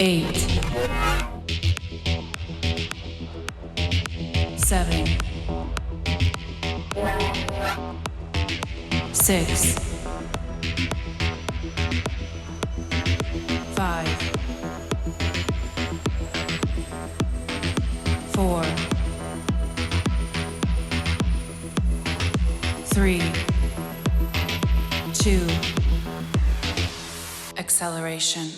8, 7, 6, 5, 4, 3, 2, acceleration.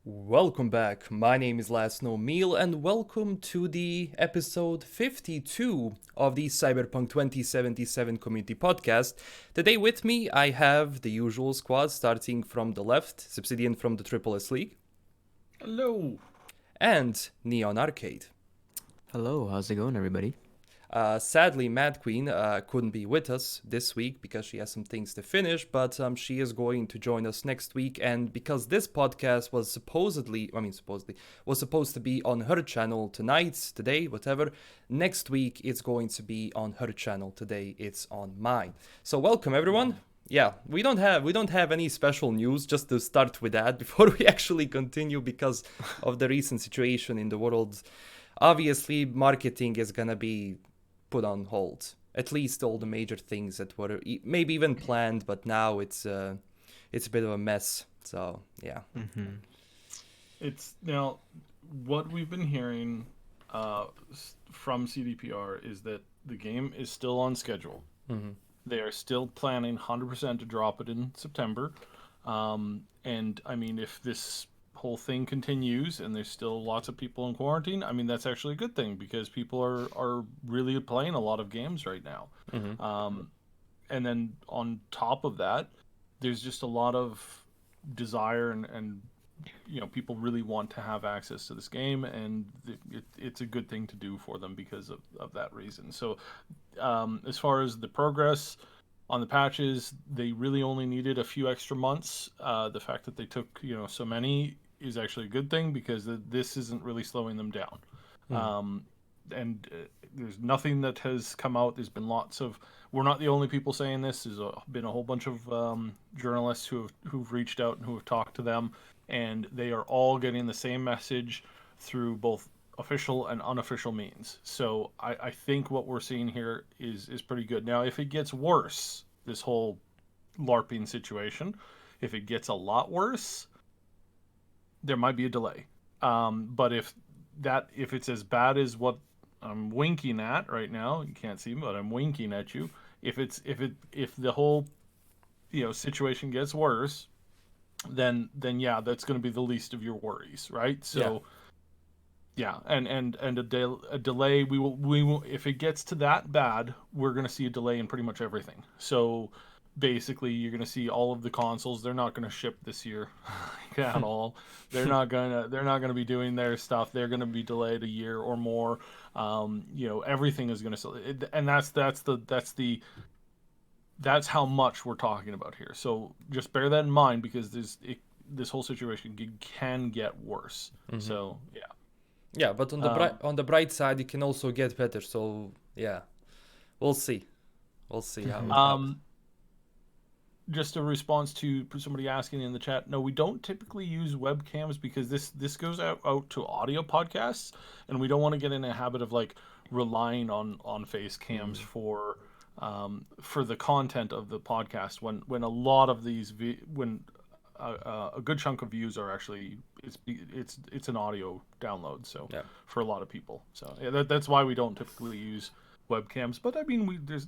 Welcome back, my name is Last No Meal and welcome to the episode 52 of the Cyberpunk 2077 community podcast. Today with me I have the usual squad, starting from the left, Obsidian from the Triple S League. Hello. And Neon Arcade. Hello, how's it going, everybody? Sadly, Madqueen couldn't be with us this week because she has some things to finish, but she is going to join us next week. And because this podcast was supposed to be on her channel today, whatever. Next week, it's going to be on her channel. Today, it's on mine. So welcome, everyone. Yeah, we don't have any special news, just to start with that before we actually continue because of the recent situation in the world. Obviously, marketing is gonna be put on hold. At least all the major things that were maybe even planned, but now it's a bit of a mess. So yeah. Mm-hmm. It's now what we've been hearing from CDPR is that the game is still on schedule. Mm-hmm. They are still planning 100% to drop it in September. And I mean, if this whole thing continues and there's still lots of people in quarantine, I mean, that's actually a good thing because people are really playing a lot of games right now. Mm-hmm. And then on top of that, there's just a lot of desire and you know, people really want to have access to this game, and it's a good thing to do for them because of that reason. So as far as the progress on the patches, they really only needed a few extra months. The fact that they took, you know, so many is actually a good thing because this isn't really slowing them down. And there's nothing that has come out. There's been lots of. We're not the only people saying this. There's been a whole bunch of journalists who've reached out and who have talked to them, and they are all getting the same message through both official and unofficial means. So I think what we're seeing here is pretty good. Now, if it gets worse, this whole LARPing situation, if it gets a lot worse, there might be a delay. But if it's as bad as what I'm winking at right now, you can't see me, but I'm winking at you. If the whole, you know, situation gets worse, then yeah, that's going to be the least of your worries, right? So yeah, and a delay, we will if it gets to that bad, we're going to see a delay in pretty much everything. So basically, you're going to see all of the consoles. They're not going to ship this year at all. They're not gonna be doing their stuff. They're going to be delayed a year or more. You know, everything is going to, and that's how much we're talking about here. So just bear that in mind because this whole situation can get worse. Mm-hmm. So yeah. Yeah, but on the bright side, it can also get better. So yeah, we'll see. We'll see how. Just a response to somebody asking in the chat. No, we don't typically use webcams because this goes out to audio podcasts, and we don't want to get in a habit of like relying on face cams for the content of the podcast. When a lot of these a good chunk of views are actually it's an audio download. So yeah. For a lot of people, so yeah, that's why we don't typically use webcams. But I mean, there's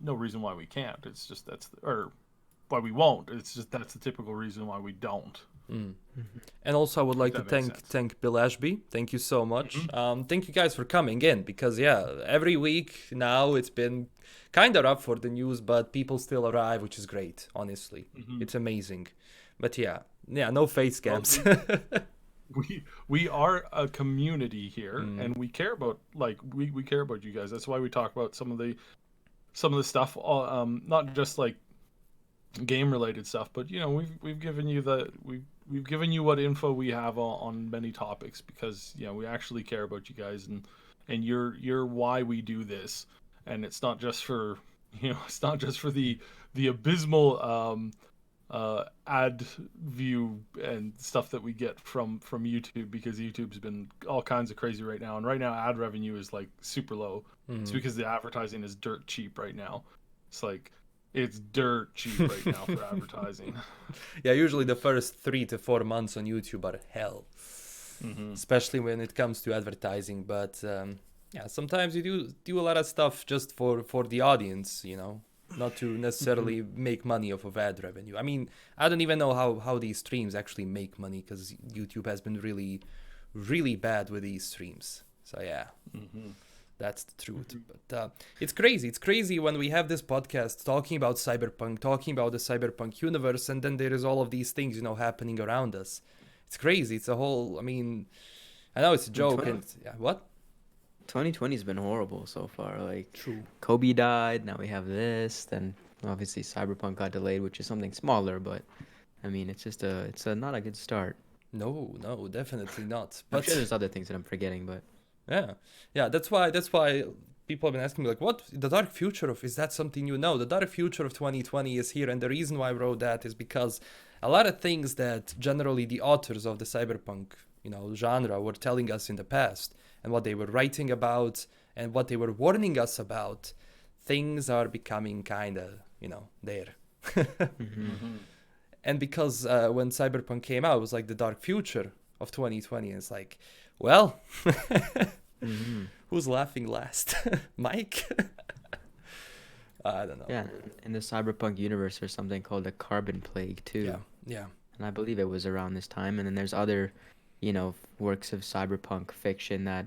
no reason why we can't. It's just or why we won't. It's just that's the typical reason why we don't. Mm. Mm-hmm. And also, I would like to thank Bill Ashby. Thank you so much. Mm-hmm. Thank you guys for coming in because every week now it's been kind of rough for the news, but people still arrive, which is great. Honestly, It's amazing. But no face cams. We are a community here, and we care about we care about you guys. That's why we talk about some of the stuff. Not just like game related stuff. But we've given you we've given you what info we have on many topics, because we actually care about you guys, and you're why we do this. And it's not just for it's not just for the abysmal ad view and stuff that we get from YouTube, because YouTube's been all kinds of crazy right now, and right now ad revenue is like super low. It's because the advertising is dirt cheap right now. It's dirt cheap right now for advertising. Yeah, usually the first 3 to 4 months on YouTube are hell, especially when it comes to advertising. But yeah, sometimes you do a lot of stuff just for the audience, not to necessarily make money off of ad revenue. I mean, I don't even know how these streams actually make money, because YouTube has been really, really bad with these streams. So yeah. That's the truth. But it's crazy. It's crazy when we have this podcast talking about Cyberpunk, talking about the Cyberpunk universe, and then there is all of these things, happening around us. It's crazy. It's a whole, I mean, I know it's a joke. And yeah, what? 2020's been horrible so far. Like, True. Kobe died, now we have this, then obviously Cyberpunk got delayed, which is something smaller, but I mean, it's not a good start. No, definitely not. I'm But sure there's other things that I'm forgetting, but yeah. That's why people have been asking me, like, what the dark future of, is that something you know? The dark future of 2020 is here, and the reason why I wrote that is because a lot of things that generally the authors of the cyberpunk genre were telling us in the past, and what they were writing about and what they were warning us about, things are becoming kind of there. And because when Cyberpunk came out, it was like the dark future of 2020, and it's like, well, who's laughing last? Mike? I don't know. yeah, in the Cyberpunk universe there's something called the Carbon Plague too. Yeah. And I believe it was around this time. And then there's other, works of cyberpunk fiction that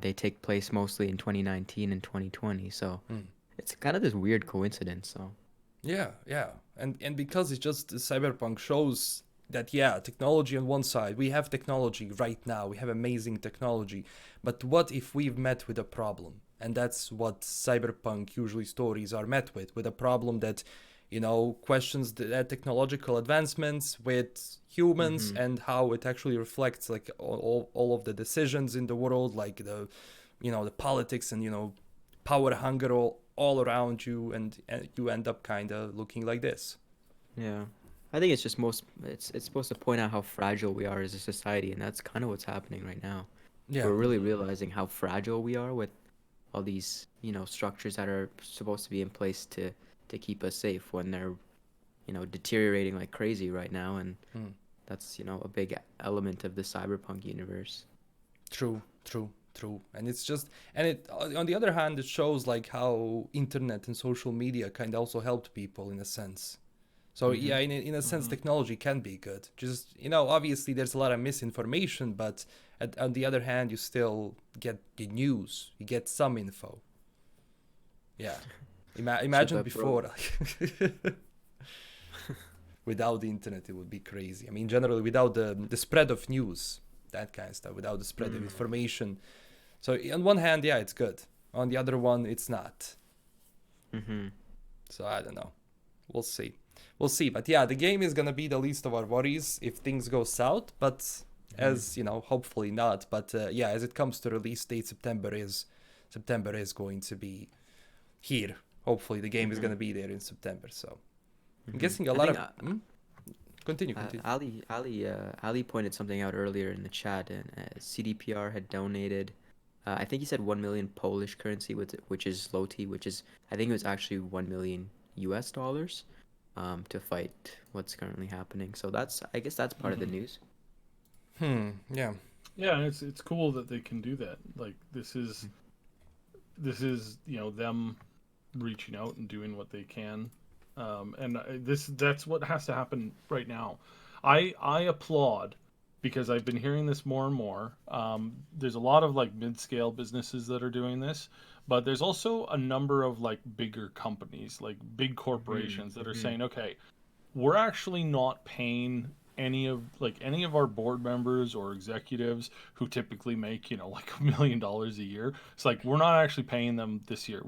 they take place mostly in 2019 and 2020. So it's kind of this weird coincidence. So Yeah. And because it's just Cyberpunk shows that, yeah, technology on one side, we have technology right now, we have amazing technology, but what if we've met with a problem? And that's what Cyberpunk usually stories are met with a problem that questions the technological advancements with humans, and how it actually reflects like all of the decisions in the world, like the the politics and power hunger all around you, and you end up kind of looking like this. yeah, I think it's just it's supposed to point out how fragile we are as a society, and that's kind of what's happening right now. Yeah. We're really realizing how fragile we are with all these structures that are supposed to be in place to keep us safe, when they're deteriorating like crazy right now. And that's a big element of the cyberpunk universe. True. And it's just, and it, on the other hand, it shows like how internet and social media kind of also helped people in a sense. So yeah, in a sense, technology can be good. Just obviously there's a lot of misinformation, but on the other hand, you still get news, you get some info. Yeah, imagine before, without the internet, it would be crazy. I mean, generally, without the spread of news, that kind of stuff, without the spread of information. So on one hand, yeah, it's good. On the other one, it's not. So I don't know. We'll see. But yeah, the game is gonna be the least of our worries if things go south. But as hopefully not. But yeah, as it comes to release date, September is going to be here. Hopefully, the game is gonna be there in September. So I'm guessing a lot of. Continue. Ali pointed something out earlier in the chat, and CDPR had donated, I think he said 1 million Polish currency, which is zloty, which is, I think it was actually $1 million US, to fight what's currently happening. So I guess that's part of the news. Yeah. Yeah, and it's cool that they can do that. Like this is them reaching out and doing what they can. And that's what has to happen right now. I applaud, because I've been hearing this more and more. There's a lot of like mid-scale businesses that are doing this, but there's also a number of like bigger companies, like big corporations that are saying, okay, we're actually not paying any of our board members or executives who typically make like $1 million a year. It's like, we're not actually paying them this year.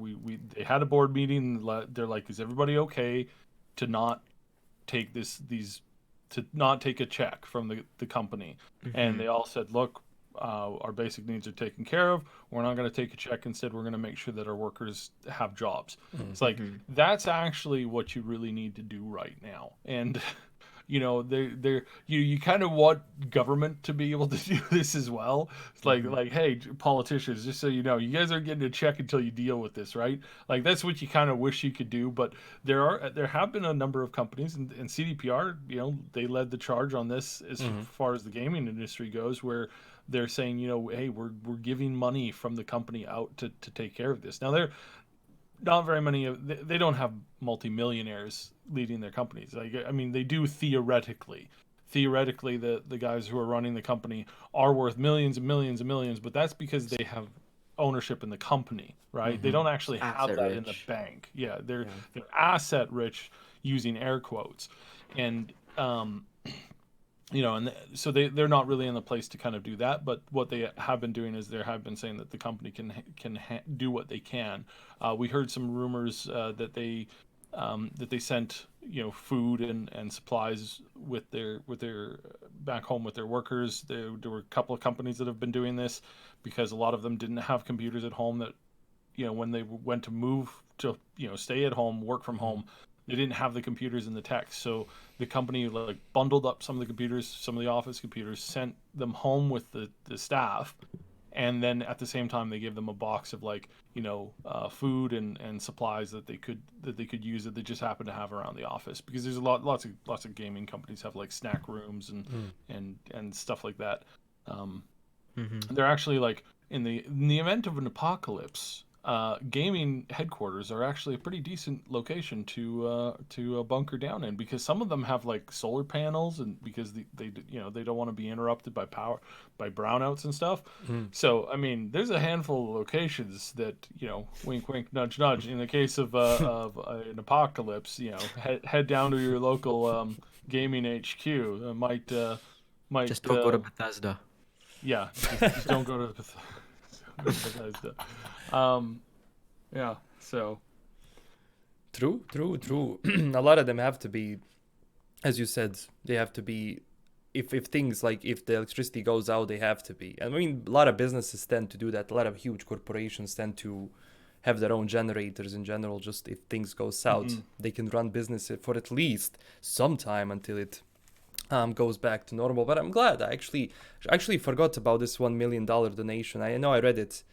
They had a board meeting, and they're like, is everybody okay to not take to not take a check from the company. And they all said, look, our basic needs are taken care of. We're not going to take a check. Instead, we're going to make sure that our workers have jobs. It's like, that's actually what you really need to do right now. And you kind of want government to be able to do this as well. It's like, hey, politicians, just so you know, you guys aren't getting a check until you deal with this, right? Like, that's what you kind of wish you could do. But there have been a number of companies, and CDPR, they led the charge on this as far as the gaming industry goes, where they're saying, hey, we're giving money from the company out to take care of this. Now, they're not very many they don't have multimillionaires leading their companies. Like, I mean, they do theoretically. Theoretically, the guys who are running the company are worth millions and millions and millions, but that's because they have ownership in the company, right? They don't actually have that in the bank. Yeah, they're asset rich, using air quotes, and so they're not really in the place to kind of do that. But what they have been doing is they have been saying that the company can do what they can. We heard some rumors that they sent food and supplies with their back home with their workers. There were a couple of companies that have been doing this because a lot of them didn't have computers at home. That when they went to move to stay at home, work from home, they didn't have the computers and the tech. So the company bundled up some of the computers, some of the office computers, sent them home with the staff, and then at the same time they gave them a box of food and supplies that they could use that they just happen to have around the office, because there's lots of gaming companies have snack rooms and stuff like that. They're actually in the event of an apocalypse, gaming headquarters are actually a pretty decent location to bunker down in, because some of them have solar panels, and because they don't want to be interrupted by brownouts and stuff. So I mean, there's a handful of locations that wink wink nudge nudge, in the case of an apocalypse, head down to your local gaming HQ. Might just don't go to Bethesda. Yeah, just don't go to Bethesda. So true. A lot of them have to be, as you said, they have to be, if things if the electricity goes out, they have to be. I mean, a lot of businesses tend to do that. A lot of huge corporations tend to have their own generators in general. Just if things go south, they can run business for at least some time until it goes back to normal. But I'm glad. I actually forgot about this $1 million donation. I know I read it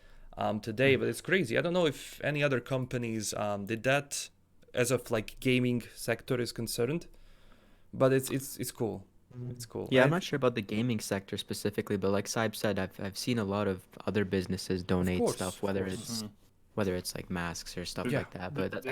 today, but it's crazy. I don't know if any other companies did that as of gaming sector is concerned, but it's cool. It's cool. Yeah, I'm not sure about the gaming sector specifically, but like Saib said, I've seen a lot of other businesses donate stuff, whether it's masks or stuff like that. But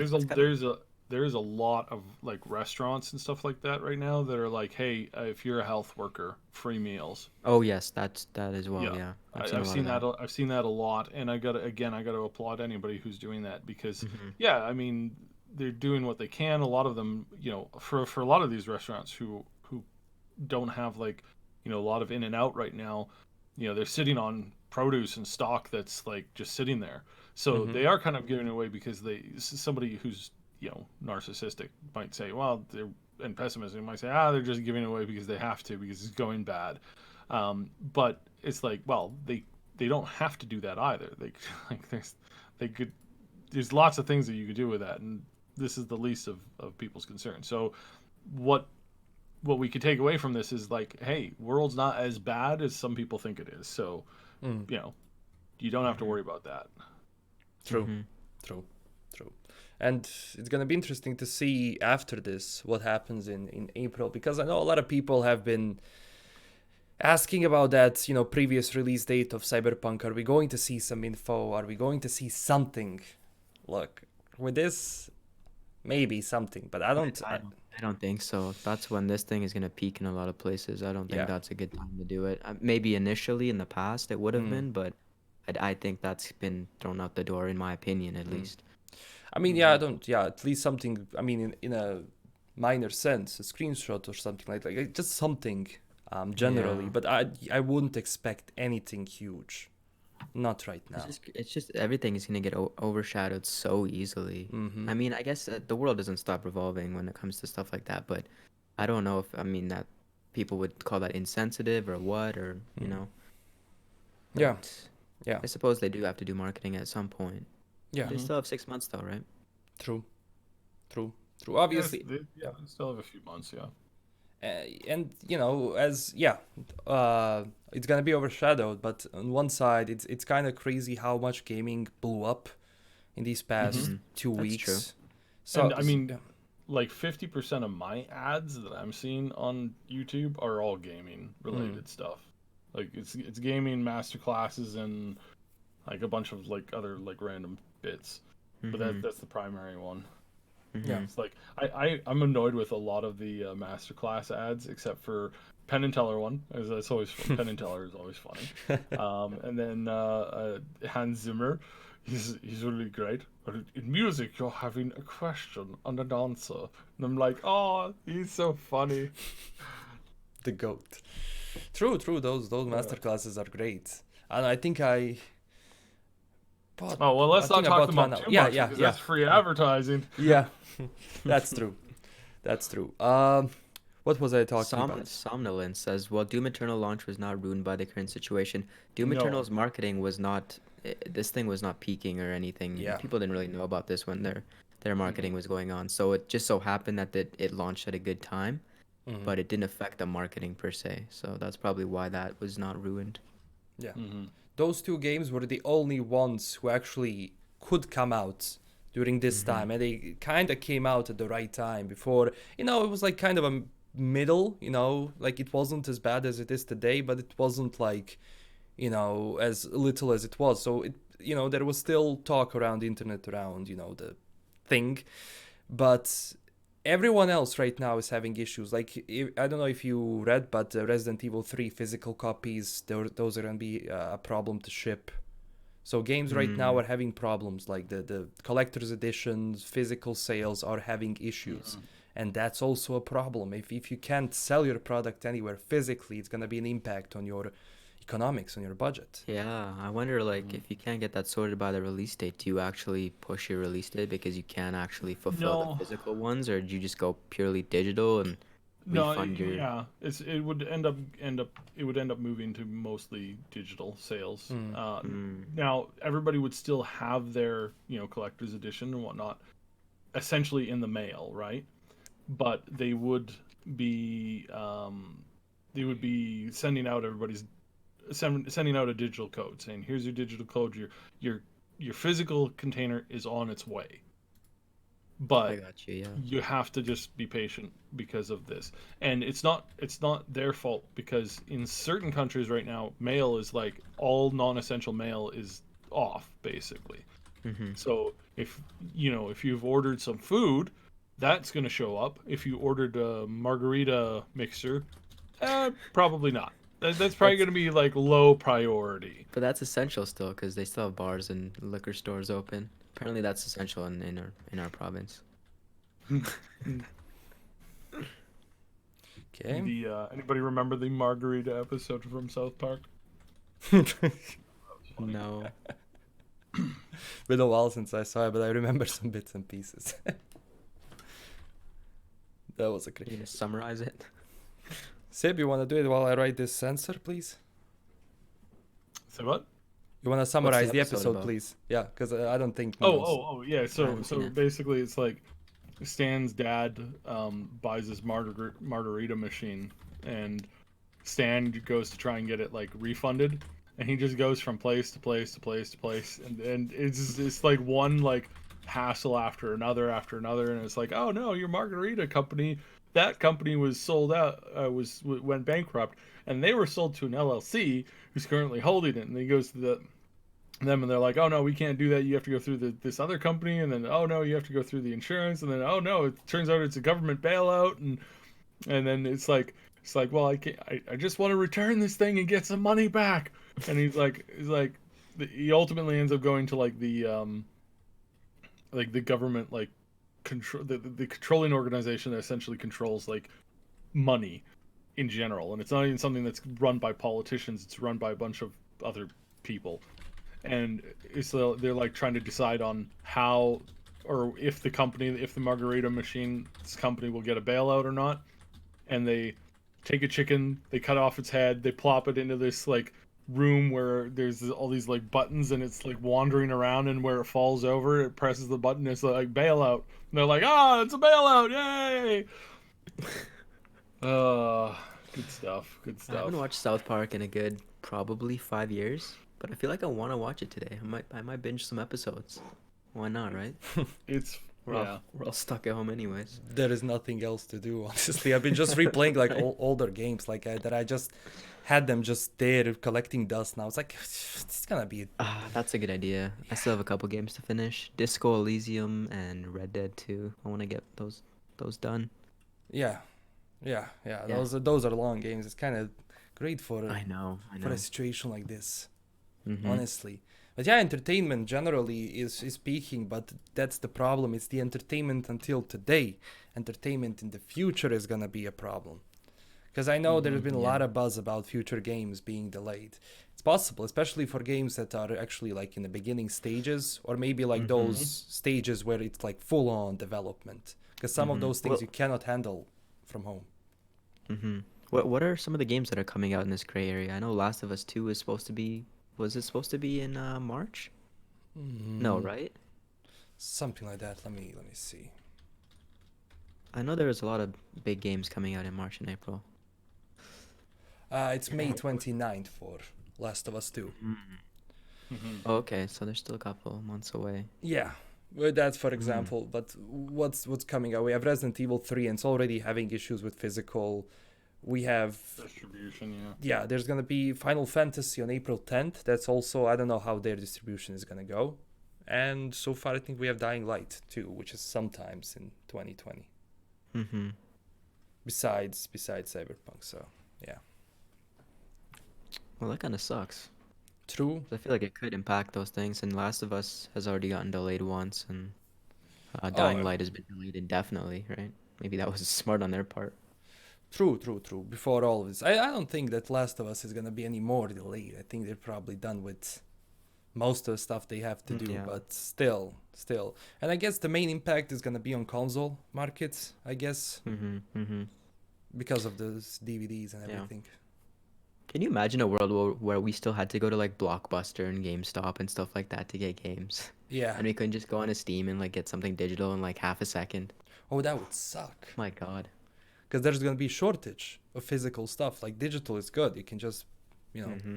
there's a lot of restaurants and stuff like that right now that are hey, if you're a health worker, free meals. Oh yes, that as well. Yeah, I've seen that. I've seen that a lot, and I got to applaud anybody who's doing that, because I mean, they're doing what they can. A lot of them, for a lot of these restaurants who don't have a lot of in and out right now, they're sitting on produce and stock that's just sitting there. So they are kind of giving away because somebody who's narcissistic might say, well, and pessimistic might say, they're just giving away because they have to, because it's going bad. But it's well, they don't have to do that either. There's lots of things that you could do with that, and this is the least of people's concerns. So what we could take away from this is hey, world's not as bad as some people think it is. So you don't have to worry about that. True. And it's going to be interesting to see after this what happens in April, because I know a lot of people have been asking about that, previous release date of Cyberpunk. Are we going to see some info? Are we going to see something? Look, with this, maybe something, but I don't think so. That's when this thing is going to peak in a lot of places. I don't think that's a good time to do it. Maybe initially in the past it would have been, but I think that's been thrown out the door, in my opinion, at least. I mean, at least something, I mean, in a minor sense, a screenshot or something like that, just something generally, but I wouldn't expect anything huge. Not right now. It's just everything is gonna get overshadowed so easily. Mm-hmm. I mean, I guess the world doesn't stop revolving when it comes to stuff like that, but I don't know if I mean that people would call that insensitive or what, or you know. Yeah. But Yeah. I suppose they do have to do marketing at some point. Yeah. They still have 6 months though, right? True. Obviously, They still have a few months, yeah. and you know, it's gonna be overshadowed. But on one side, it's kind of crazy how much gaming blew up in these past Mhm. 2 weeks. True. So And I mean, like 50% of my ads that I'm seeing on YouTube are all gaming related stuff. Like it's gaming master classes and like a bunch of like other like random bits. But Mhm. that's the primary one. yeah, Mhm. It's like I'm annoyed with a lot of the masterclass ads, except for Penn and Teller one. It's always Penn and Teller is always funny. And then Hans Zimmer, he's really great. But in music, you're having a question and an answer, and I'm like, oh, he's so funny. the goat. True. Those master classes are great, and I think I bought. Oh well, let's I not think I talk bought them one up now. too Yeah, much yeah, because yeah, that's free advertising. yeah. That's true. That's true. What was I talking about? Somnolence says, "Well, Doom Eternal launch was not ruined by the current situation. Doom No. Eternal's marketing was not. This thing was not peaking or anything. Yeah. People didn't really know about this when their marketing was going on. So it just so happened that it launched at a good time, Mhm. but it didn't affect the marketing per se. So that's probably why that was not ruined." Yeah. Mm-hmm. Those two games were the only ones who actually could come out during this Mhm. time, and they kind of came out at the right time before, you know, it was like kind of a middle, you know, like it wasn't as bad as it is today, but it wasn't like, you know, as little as it was. So it, you know, there was still talk around the internet around, you know, the thing, but everyone else right now is having issues. Like, I don't know if you read, but Resident Evil 3 physical copies, those are going to be a problem to ship. So games right now are having problems. Like the collector's editions, physical sales are having issues. And that's also a problem. If you can't sell your product anywhere physically, it's going to be an impact on your economics, on your budget. Yeah, I wonder like if you can't get that sorted by the release date, do you actually push your release date because you can't actually fulfill the No. physical ones, or do you just go purely digital and No, refund your? yeah, it would end up moving to mostly digital sales. Now everybody would still have their collector's edition and whatnot, essentially in the mail, right? But they would be sending out sending out a digital code saying, here's your digital code, your physical container is on its way, I but got you, yeah. you have to just be patient because of this. And it's not their fault, because in certain countries right now, mail is like all non-essential mail is off basically. Mm-hmm. So if you've ordered some food, that's going to show up. If you ordered a margarita mixer, probably not. That's probably going to be like low priority. But that's essential still, because they still have bars and liquor stores open. Apparently, that's essential in our province. Okay. The anybody remember the margarita episode from South Park? No. Been a while since I saw it, but I remember some bits and pieces. That was a Can great. you just summarize it? Sib, you want to do it while I write this censor, please? Say what? You want to summarize the episode episode, about? please? Yeah, because I don't think. Yeah. I So haven't seen it. basically, it's like Stan's dad buys this margarita machine, and Stan goes to try and get it like refunded, and he just goes from place to place to place to place, and it's like one like hassle after another, and it's like, oh no, your margarita company, that company was sold out, went bankrupt, and they were sold to an LLC who's currently holding it, and he goes to them, and they're like, oh no, we can't do that, you have to go through this other company, and then oh no, you have to go through the insurance, and then oh no, it turns out it's a government bailout, and then it's like, well, I just want to return this thing and get some money back. And he's like he ultimately ends up going to like the government, like control the controlling organization that essentially controls like money in general, and it's not even something that's run by politicians, it's run by a bunch of other people. and they're like trying to decide on how or if the Margarita Machine's company will get a bailout or not, and they take a chicken, they cut off its head, they plop it into this like room where there's all these like buttons, and it's like wandering around, and where it falls over, it presses the button, it's like bailout. And they're like, it's a bailout, yay! Good stuff. Good I haven't stuff. watched South Park in a good probably 5 years, but I feel like I want to watch it today. I might binge some episodes. Why not, right? It's We're all stuck at home anyways. There is nothing else to do, honestly. I've been just replaying like older games like that. I just had them just there collecting dust. Now it's like it's gonna be. That's a good idea. I still have a couple games to finish. Disco Elysium and Red Dead 2. I want to get those done. Yeah. Those are long games. It's kind of great for I know. for a situation like this, Mhm. honestly. But yeah, entertainment generally is peaking, but that's the problem. It's the entertainment until today. Entertainment in the future is gonna be a problem. Because I know there's been a lot of buzz about future games being delayed. It's possible, especially for games that are actually like in the beginning stages, or maybe like those stages where it's like full on development. Because some of those things you cannot handle from home. What are some of the games that are coming out in this gray area? I know Last of Us 2 is supposed to be. Was it supposed to be in March? No, right? Something like that. Let me see. I know there was a lot of big games coming out in March and April. It's May 29th for Last of Us 2. Oh, okay, so there's still a couple months away. Yeah, well, that's for example. But what's coming out? We have Resident Evil 3, and it's already having issues with physical. We have distribution, yeah. There's gonna be Final Fantasy on April 10th. That's also, I don't know how their distribution is gonna go. And so far, I think we have Dying Light too, which is sometimes in 2020. Besides Cyberpunk, so yeah. Well, that kind of sucks. True. I feel like it could impact those things. And Last of Us has already gotten delayed once, and Dying Light has been delayed indefinitely, right? Maybe that was smart on their part. True. Before all of this, I don't think that Last of Us is gonna be any more delayed. I think they're probably done with most of the stuff they have to do. Yeah. But still, and I guess the main impact is gonna be on console markets. I guess because of those DVDs and Yeah. everything. Can you imagine a world where we still had to go to like Blockbuster and GameStop and stuff like that to get games? Yeah. And we couldn't just go on a Steam and like get something digital in like half a second. Oh, that would suck. My God. Because there's gonna be shortage of physical stuff. Like digital is good. You can just,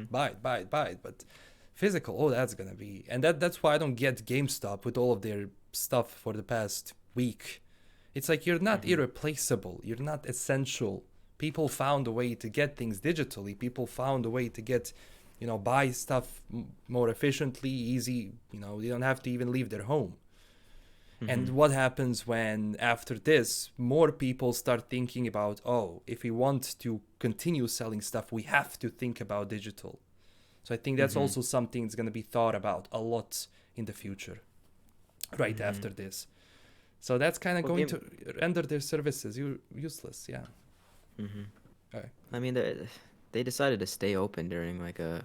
buy it. But physical, that's gonna be, and that's why I don't get GameStop with all of their stuff for the past week. It's like you're not irreplaceable. You're not essential. People found a way to get things digitally. People found a way to get, buy stuff more efficiently, easy. They don't have to even leave their home. And what happens when after this, more people start thinking about, if we want to continue selling stuff, we have to think about digital. So I think that's also something that's going to be thought about a lot in the future, right after this. So that's kind of going to render their services useless, yeah. Okay. I mean, they decided to stay open during like a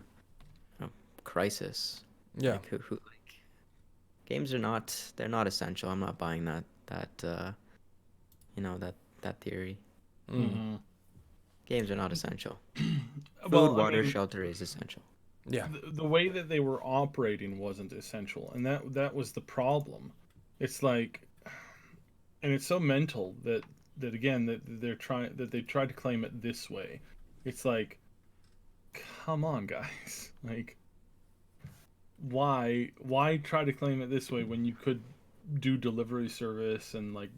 crisis. Yeah. Like, games they're not essential. I'm not buying that theory. Games are not essential. Food, water, shelter is essential. Yeah. The way that they were operating wasn't essential, and that was the problem. It's like, and it's so mental that again that they tried to claim it this way. It's like, come on, guys, like. Why try to claim it this way when you could do delivery service and like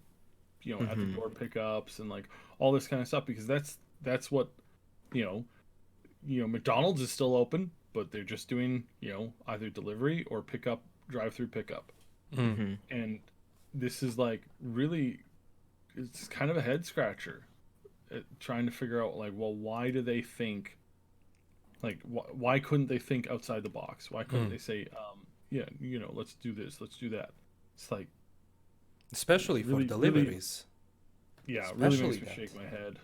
at the door pickups and like all this kind of stuff, because that's what McDonald's is still open, but they're just doing either delivery or pickup, drive-through pickup. And this is like really, it's kind of a head scratcher trying to figure out like, well, why do they think, like, why couldn't they think outside the box? Why couldn't they say, let's do this, let's do that? It's like, especially for deliveries. Really makes me shake my head.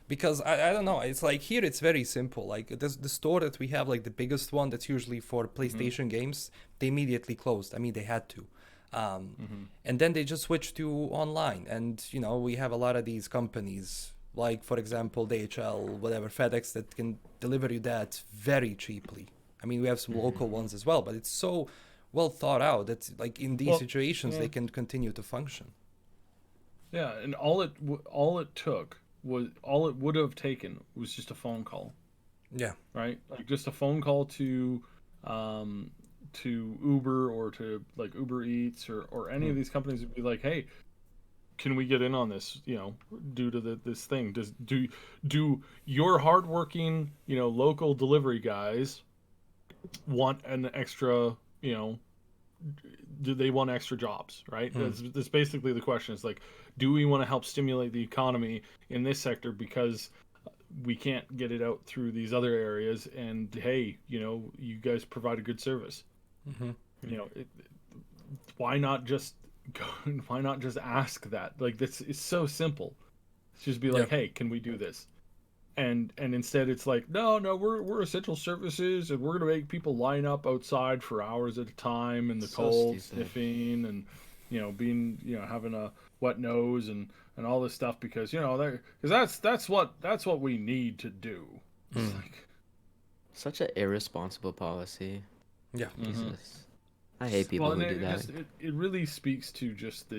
Because I don't know, it's like here it's very simple. Like the store that we have, like the biggest one that's usually for PlayStation games, they immediately closed. I mean, they had to. And then they just switched to online. And, you know, we have a lot of these companies, like, for example, DHL, whatever, FedEx, that can deliver you that very cheaply. I mean, we have some local ones as well, but it's so well thought out that, like, in these situations, they can continue to function. Yeah, and all it would have taken was just a phone call. Yeah. Right? Like just a phone call to Uber or to like Uber Eats or any of these companies would be like, hey, can we get in on this, you know, due to this thing? Do your hardworking, you know, local delivery guys want an extra, you know, do they want extra jobs, right? That's basically the question. Is like, do we want to help stimulate the economy in this sector because we can't get it out through these other areas? And hey, you know, you guys provide a good service. You know, why not just go? Why not just ask that? Like, this is so simple. It's just be like, hey, can we do this? And instead it's like, no, we're essential services, and we're gonna make people line up outside for hours at a time in the cold, sniffing, and you know, being, you know, having a wet nose and all this stuff because, you know, because that's what we need to do. It's like such an irresponsible policy. Yeah. Jesus. I hate people who do that. It really speaks to just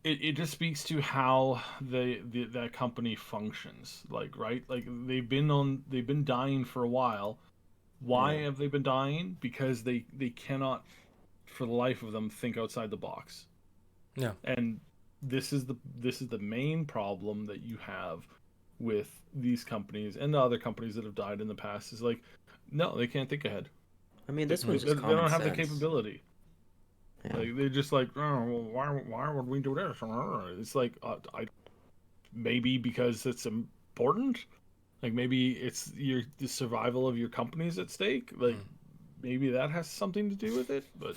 it just speaks to how that company functions. Like, right? Like they've been dying for a while. Why have they been dying? Because they cannot for the life of them think outside the box. Yeah. And this is the main problem that you have with these companies and the other companies that have died in the past is like, no, they can't think ahead. I mean, this one's they just don't have common the sense. capability. Yeah. Like, they're just like, oh, well, why would we do this? It's like, maybe because it's important. Like maybe it's the survival of your company's at stake. Like maybe that has something to do with it. But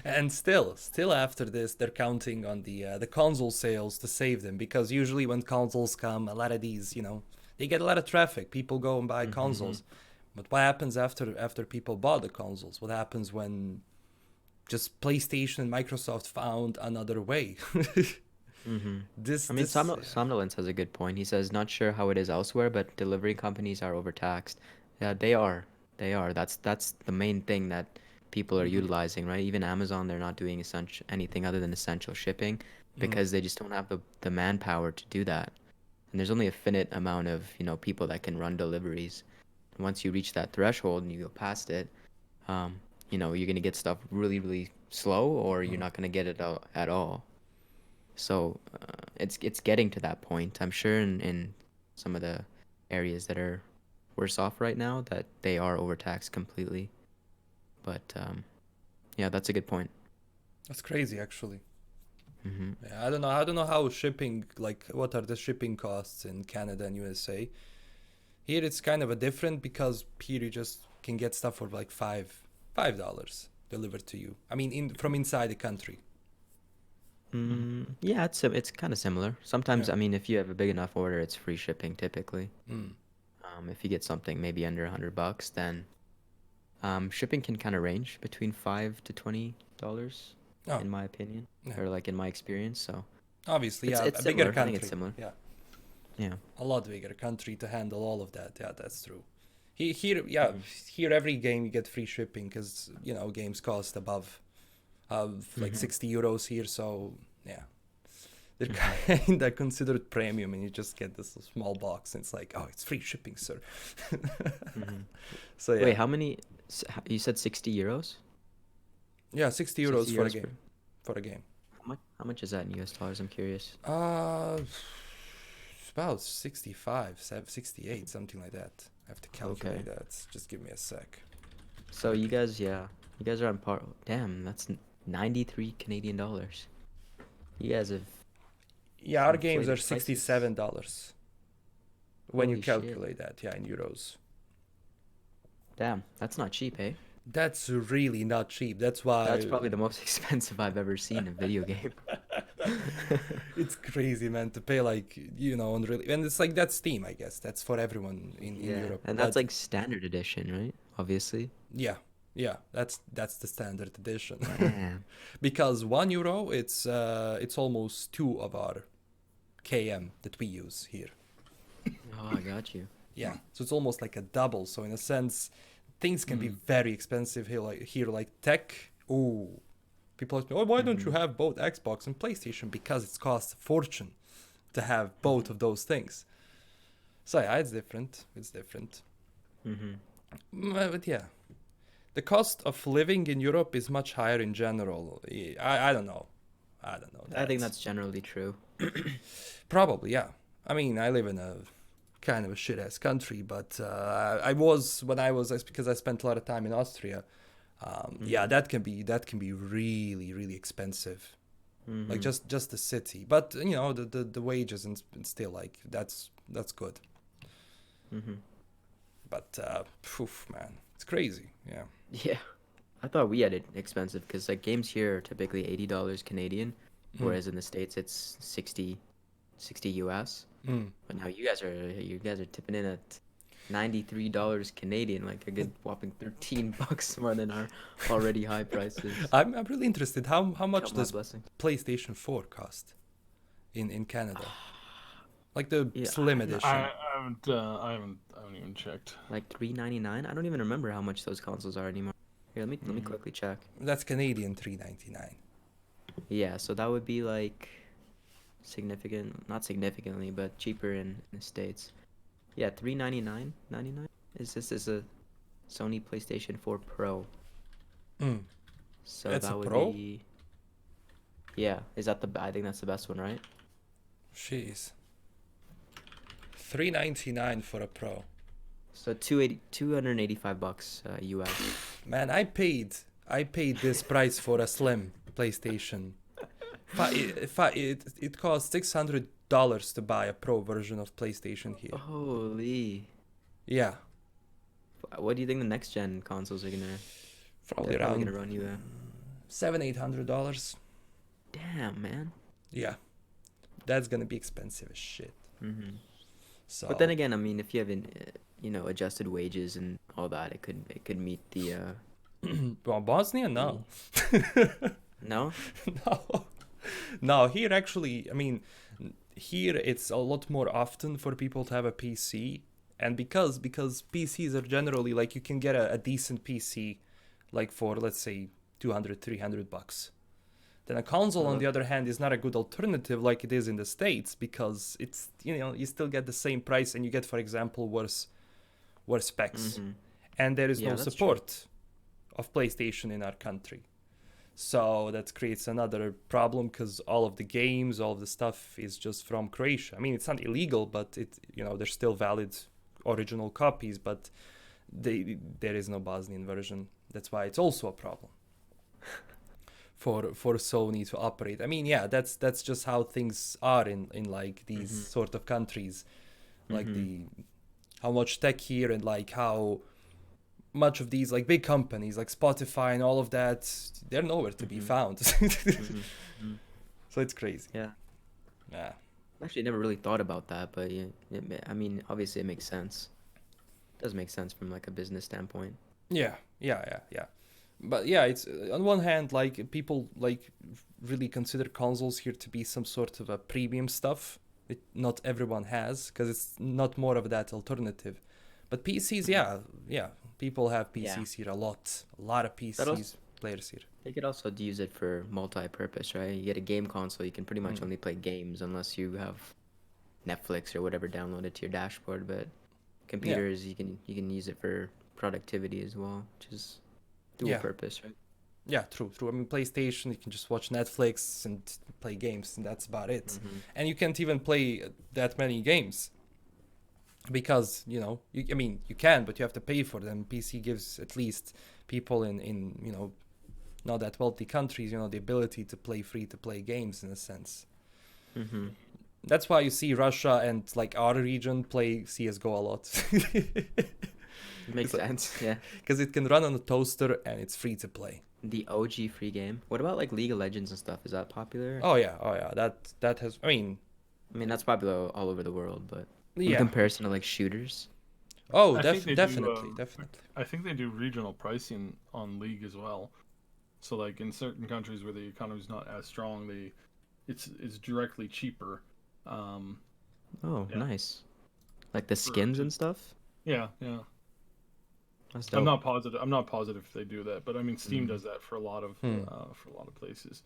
and still after this, they're counting on the console sales to save them, because usually when consoles come, a lot of these, you know, they get a lot of traffic. People go and buy consoles. But what happens after people bought the consoles? What happens when just PlayStation and Microsoft found another way? Somnolence has a good point. He says, not sure how it is elsewhere, but delivery companies are overtaxed. Yeah, they are. That's the main thing that people are utilizing, right? Even Amazon, they're not doing anything other than essential shipping because they just don't have the manpower to do that. And there's only a finite amount of, you know, people that can run deliveries. And once you reach that threshold and you go past it, you know, you're gonna get stuff really, really slow, or you're not gonna get it at all. So it's getting to that point. I'm sure in some of the areas that are worse off right now that they are overtaxed completely. But yeah, that's a good point. That's crazy, actually. Yeah, I don't know how shipping, like, what are the shipping costs in Canada and USA. Here it's kind of a different, because here you just can get stuff for like $5 delivered to you. I mean, from inside the country. Yeah, it's kind of similar. Sometimes, I mean, if you have a big enough order, it's free shipping typically. If you get something maybe under $100, then shipping can kind of range between $5 to $20, in my opinion, or like in my experience. So obviously, it's a bigger similar. country. I think it's similar. Yeah. A lot bigger country to handle all of that. Yeah, that's true. Here every game you get free shipping, because, you know, games cost above like 60 euros here, so yeah, they're kind of considered premium, and you just get this small box and it's like, oh, it's free shipping, sir. So yeah. Wait, how many? You said 60 euros? Yeah, 60 euros for a game. For a game. How much is that in US dollars? I'm curious. It's about 65, 68, something like that. I have to calculate that. Just give me a sec. So you guys are on par. Damn, that's 93 Canadian dollars. You guys have. Yeah, our games are $67 when you Holy calculate that. Yeah, in euros. Damn, that's not cheap, eh? That's really not cheap. That's why. That's probably the most expensive I've ever seen in a video game. It's crazy, man, to pay like, on really, and it's like that's Steam, I guess. That's for everyone in Yeah, Europe. and But that's like standard edition, right? Obviously. yeah, yeah, that's the standard edition. Damn. Because €1, it's almost two of our KM that we use here. Oh, I got you. Yeah, so it's almost like a double. So in a sense, things can be very expensive here, like tech. Ooh, people ask me, oh, why don't you have both Xbox and PlayStation? Because it costs a fortune to have both of those things. So yeah, it's different. It's different. But yeah, the cost of living in Europe is much higher in general. I don't know. I don't know. I think that's generally true. Probably, yeah. I mean, I live in a kind of a shit ass country, but because I spent a lot of time in Austria. Yeah, that can be really, really expensive. Like just the city, but the wages and still like that's good. But poof, man, it's crazy. Yeah. Yeah. I thought we had it expensive because like games here are typically $80 Canadian, whereas in the States it's 60 US. But now you guys are tipping in at $93 Canadian, like a good whopping $13 more than our already high prices. I'm really interested. How much Count my does blessings. PlayStation 4 cost in Canada? Like the Yeah, Slim edition. I haven't even checked. Like $3.99. I don't even remember how much those consoles are anymore. Here, let me quickly check. That's Canadian $3.99. Yeah, so that would be like not significantly, but cheaper in the States. Yeah, $399.99. This is a Sony PlayStation 4 Pro. So That's that a would Pro? be. Yeah, I think that's the best one, right? Jeez. $3.99 for a Pro. So $285 US. Man, I paid this price for a Slim PlayStation. It costs $600 to buy a Pro version of PlayStation here. Holy. Yeah, What do you think the next gen consoles are gonna? probably They're around gonna run you. $700-800. Damn, man. Yeah, that's gonna be expensive as shit. So, But then again, I mean, if you haven't, adjusted wages and all that, it could meet the. well, Bosnia, no, No. no. Here actually, I mean, here it's a lot more often for people to have a PC, and because PCs are generally like you can get a decent PC, like for let's say $200-300. Then a console, on the other hand, is not a good alternative like it is in the States because it's you still get the same price and you get, for example, worse specs, and there is Yeah, no that's support of PlayStation in our country. So that creates another problem because all of the games, all of the stuff is just from Croatia. I mean, it's not illegal, but they're still valid original copies, but there is no Bosnian version. That's why it's also a problem for Sony to operate. I mean, yeah, that's just how things are in like these sort of countries, like how much tech here and like how much of these like big companies like Spotify and all of that, they're nowhere to be found. So it's crazy. Yeah. Yeah. Actually, never really thought about that, but yeah, I mean, obviously it makes sense. It does make sense from like a business standpoint. Yeah. But yeah, it's on one hand like people like really consider consoles here to be some sort of a premium stuff. Not everyone has because it's not more of that alternative. But PCs, yeah, people have PCs here a lot of PCs players here. They could also use it for multi-purpose, right? You get a game console, you can pretty much only play games unless you have Netflix or whatever downloaded to your dashboard. But computers, you can use it for productivity as well, which is dual purpose, right? Yeah, true. I mean, PlayStation, you can just watch Netflix and play games, and that's about it. And you can't even play that many games because you can, but you have to pay for them. PC gives at least people in not that wealthy countries, the ability to play free to play games in a sense. That's why you see Russia and like our region play CS:GO a lot. Makes sense, yeah. Because it can run on a toaster and it's free to play. the OG free game. What about like League of Legends and stuff? Is that popular? Oh yeah. That has. I mean, I mean, that's popular all over the world, but in yeah. comparison to like shooters. Oh, I think they definitely, do. definitely. I think they do regional pricing on League as well. So like in certain countries where the economy's not as strong, it's directly cheaper. Um, Oh, yeah, nice. Like the for skins to and stuff. yeah, yeah. That's I'm dope. not positive. I'm not positive if they do that, but I mean, Steam Mm. does that Hmm. for a lot of places.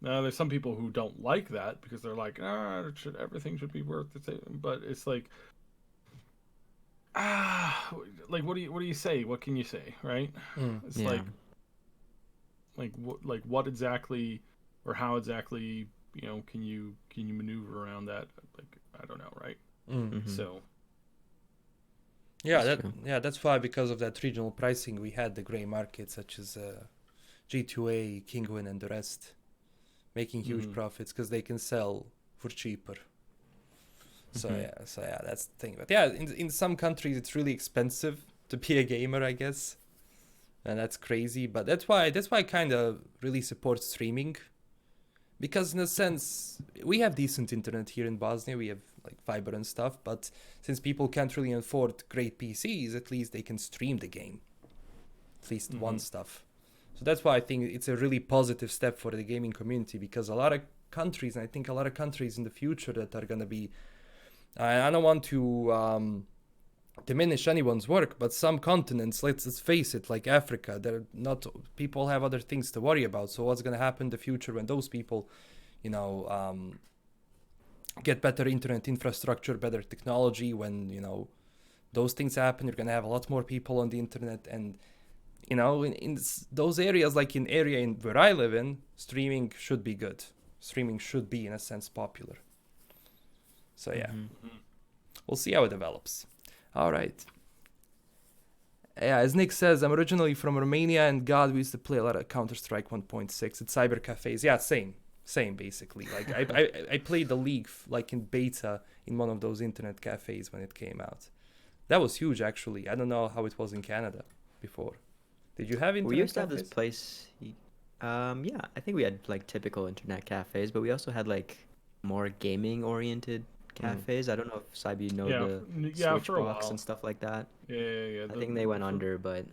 Now there's some people who don't like that because they're like, everything should be worth the same. But it's like, like what do you say? What can you say, right? Hmm. It's Yeah. like what exactly or how exactly can you maneuver around that? Like I don't know, right? Hmm. Hmm. So Yeah, That's true. that's why because of that regional pricing, we had the gray market such as G2A, Kingwin, and the rest making huge mhm. profits because they can sell for cheaper. Hmm. So yeah, that's the thing. But yeah, in some countries it's really expensive to be a gamer, I guess, and that's crazy. But that's why I kind of really support streaming because in a sense we have decent internet here in Bosnia. We have like fiber and stuff, but since people can't really afford great PCs, at least they can stream the game, at least one Mhm. stuff. So that's why I think it's a really positive step for the gaming community because a lot of countries, and I think a lot of countries in the future that are gonna be. I don't want to diminish anyone's work, but some continents, let's face it, like Africa, they're not people have other things to worry about. So what's gonna happen in the future when those people, you know, get better internet infrastructure, better technology? When those things happen, you're gonna have a lot more people on the internet, and in those areas, like where I live in, streaming should be good. Streaming should be in a sense popular. So yeah, Hmm. Mhm. we'll see how it develops. All right. Yeah, as Nick says, I'm originally from Romania, and God, we used to play a lot of Counter Strike 1.6 at cyber cafes. Yeah, same basically. Like I played the league like in beta in one of those internet cafes when it came out. That was huge, actually. I don't know how it was in Canada before. Did you have We internet used to have this cafes? place. Yeah, I think we had like typical internet cafes, but we also had like more gaming oriented Mm. cafes. I don't know if Saib, you know Yeah, the yeah, for a Switchbox and while. stuff like that. Yeah. I think they went under, but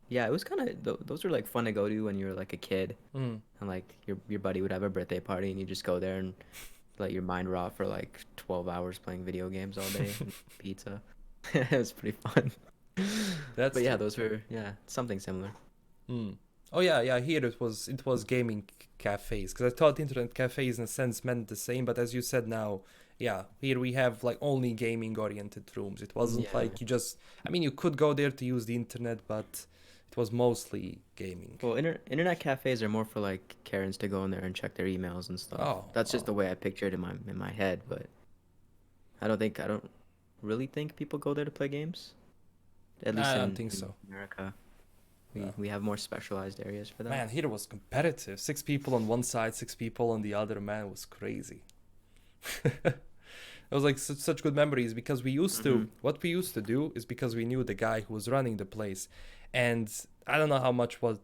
yeah, it was kind of those were like fun to go to when you were like a kid, Mm. and like your buddy would have a birthday party, and you just go there and let your mind rot for like 12 hours playing video games all day and pizza. It was pretty fun. That's But yeah, true. those were something similar. Mm. Oh yeah. Here it was gaming cafes because I thought internet cafes in a sense meant the same, but as you said now, yeah, here we have like only gaming oriented rooms. It wasn't Yeah. like you just. I mean, you could go there to use the internet, but it was mostly gaming. Well, internet cafes are more for like Karens to go in there and check their emails and stuff. Oh, That's just oh, the way I picture it in my head, but I don't really think people go there to play games. At least I don't in think so. America, No. we have more specialized areas for that. Man, here it was competitive. 6 people on one side, 6 people on the other. Man, it was crazy. It was like such good memories because Hmm. what we used to do is because we knew the guy who was running the place, and I don't know how much was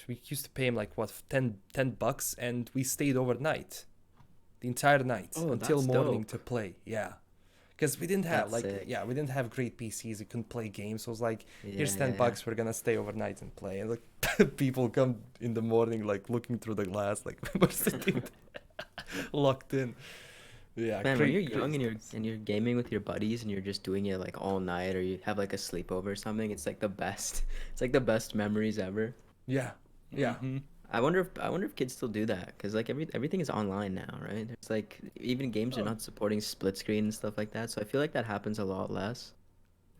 we used to pay him, like what, 10 bucks, and we stayed overnight, the entire night Oh, until that's morning dope. to play. Yeah, because we didn't have That's like, sick. yeah, we didn't have great PCs. We couldn't play games. So it was like, here's Yeah, 10 yeah, yeah. bucks. We're gonna stay overnight and play. And like people come in the morning like looking through the glass like we're sitting locked in. Yeah, Man, when you're young crazy and times. you're gaming with your buddies and you're just doing it like all night or you have like a sleepover or something, it's like the best. It's like the best memories ever. Yeah, yeah. Hmm. I wonder if kids still do that because like everything is online now, right? It's like even games are Oh, not supporting split screen and stuff like that. So I feel like that happens a lot less.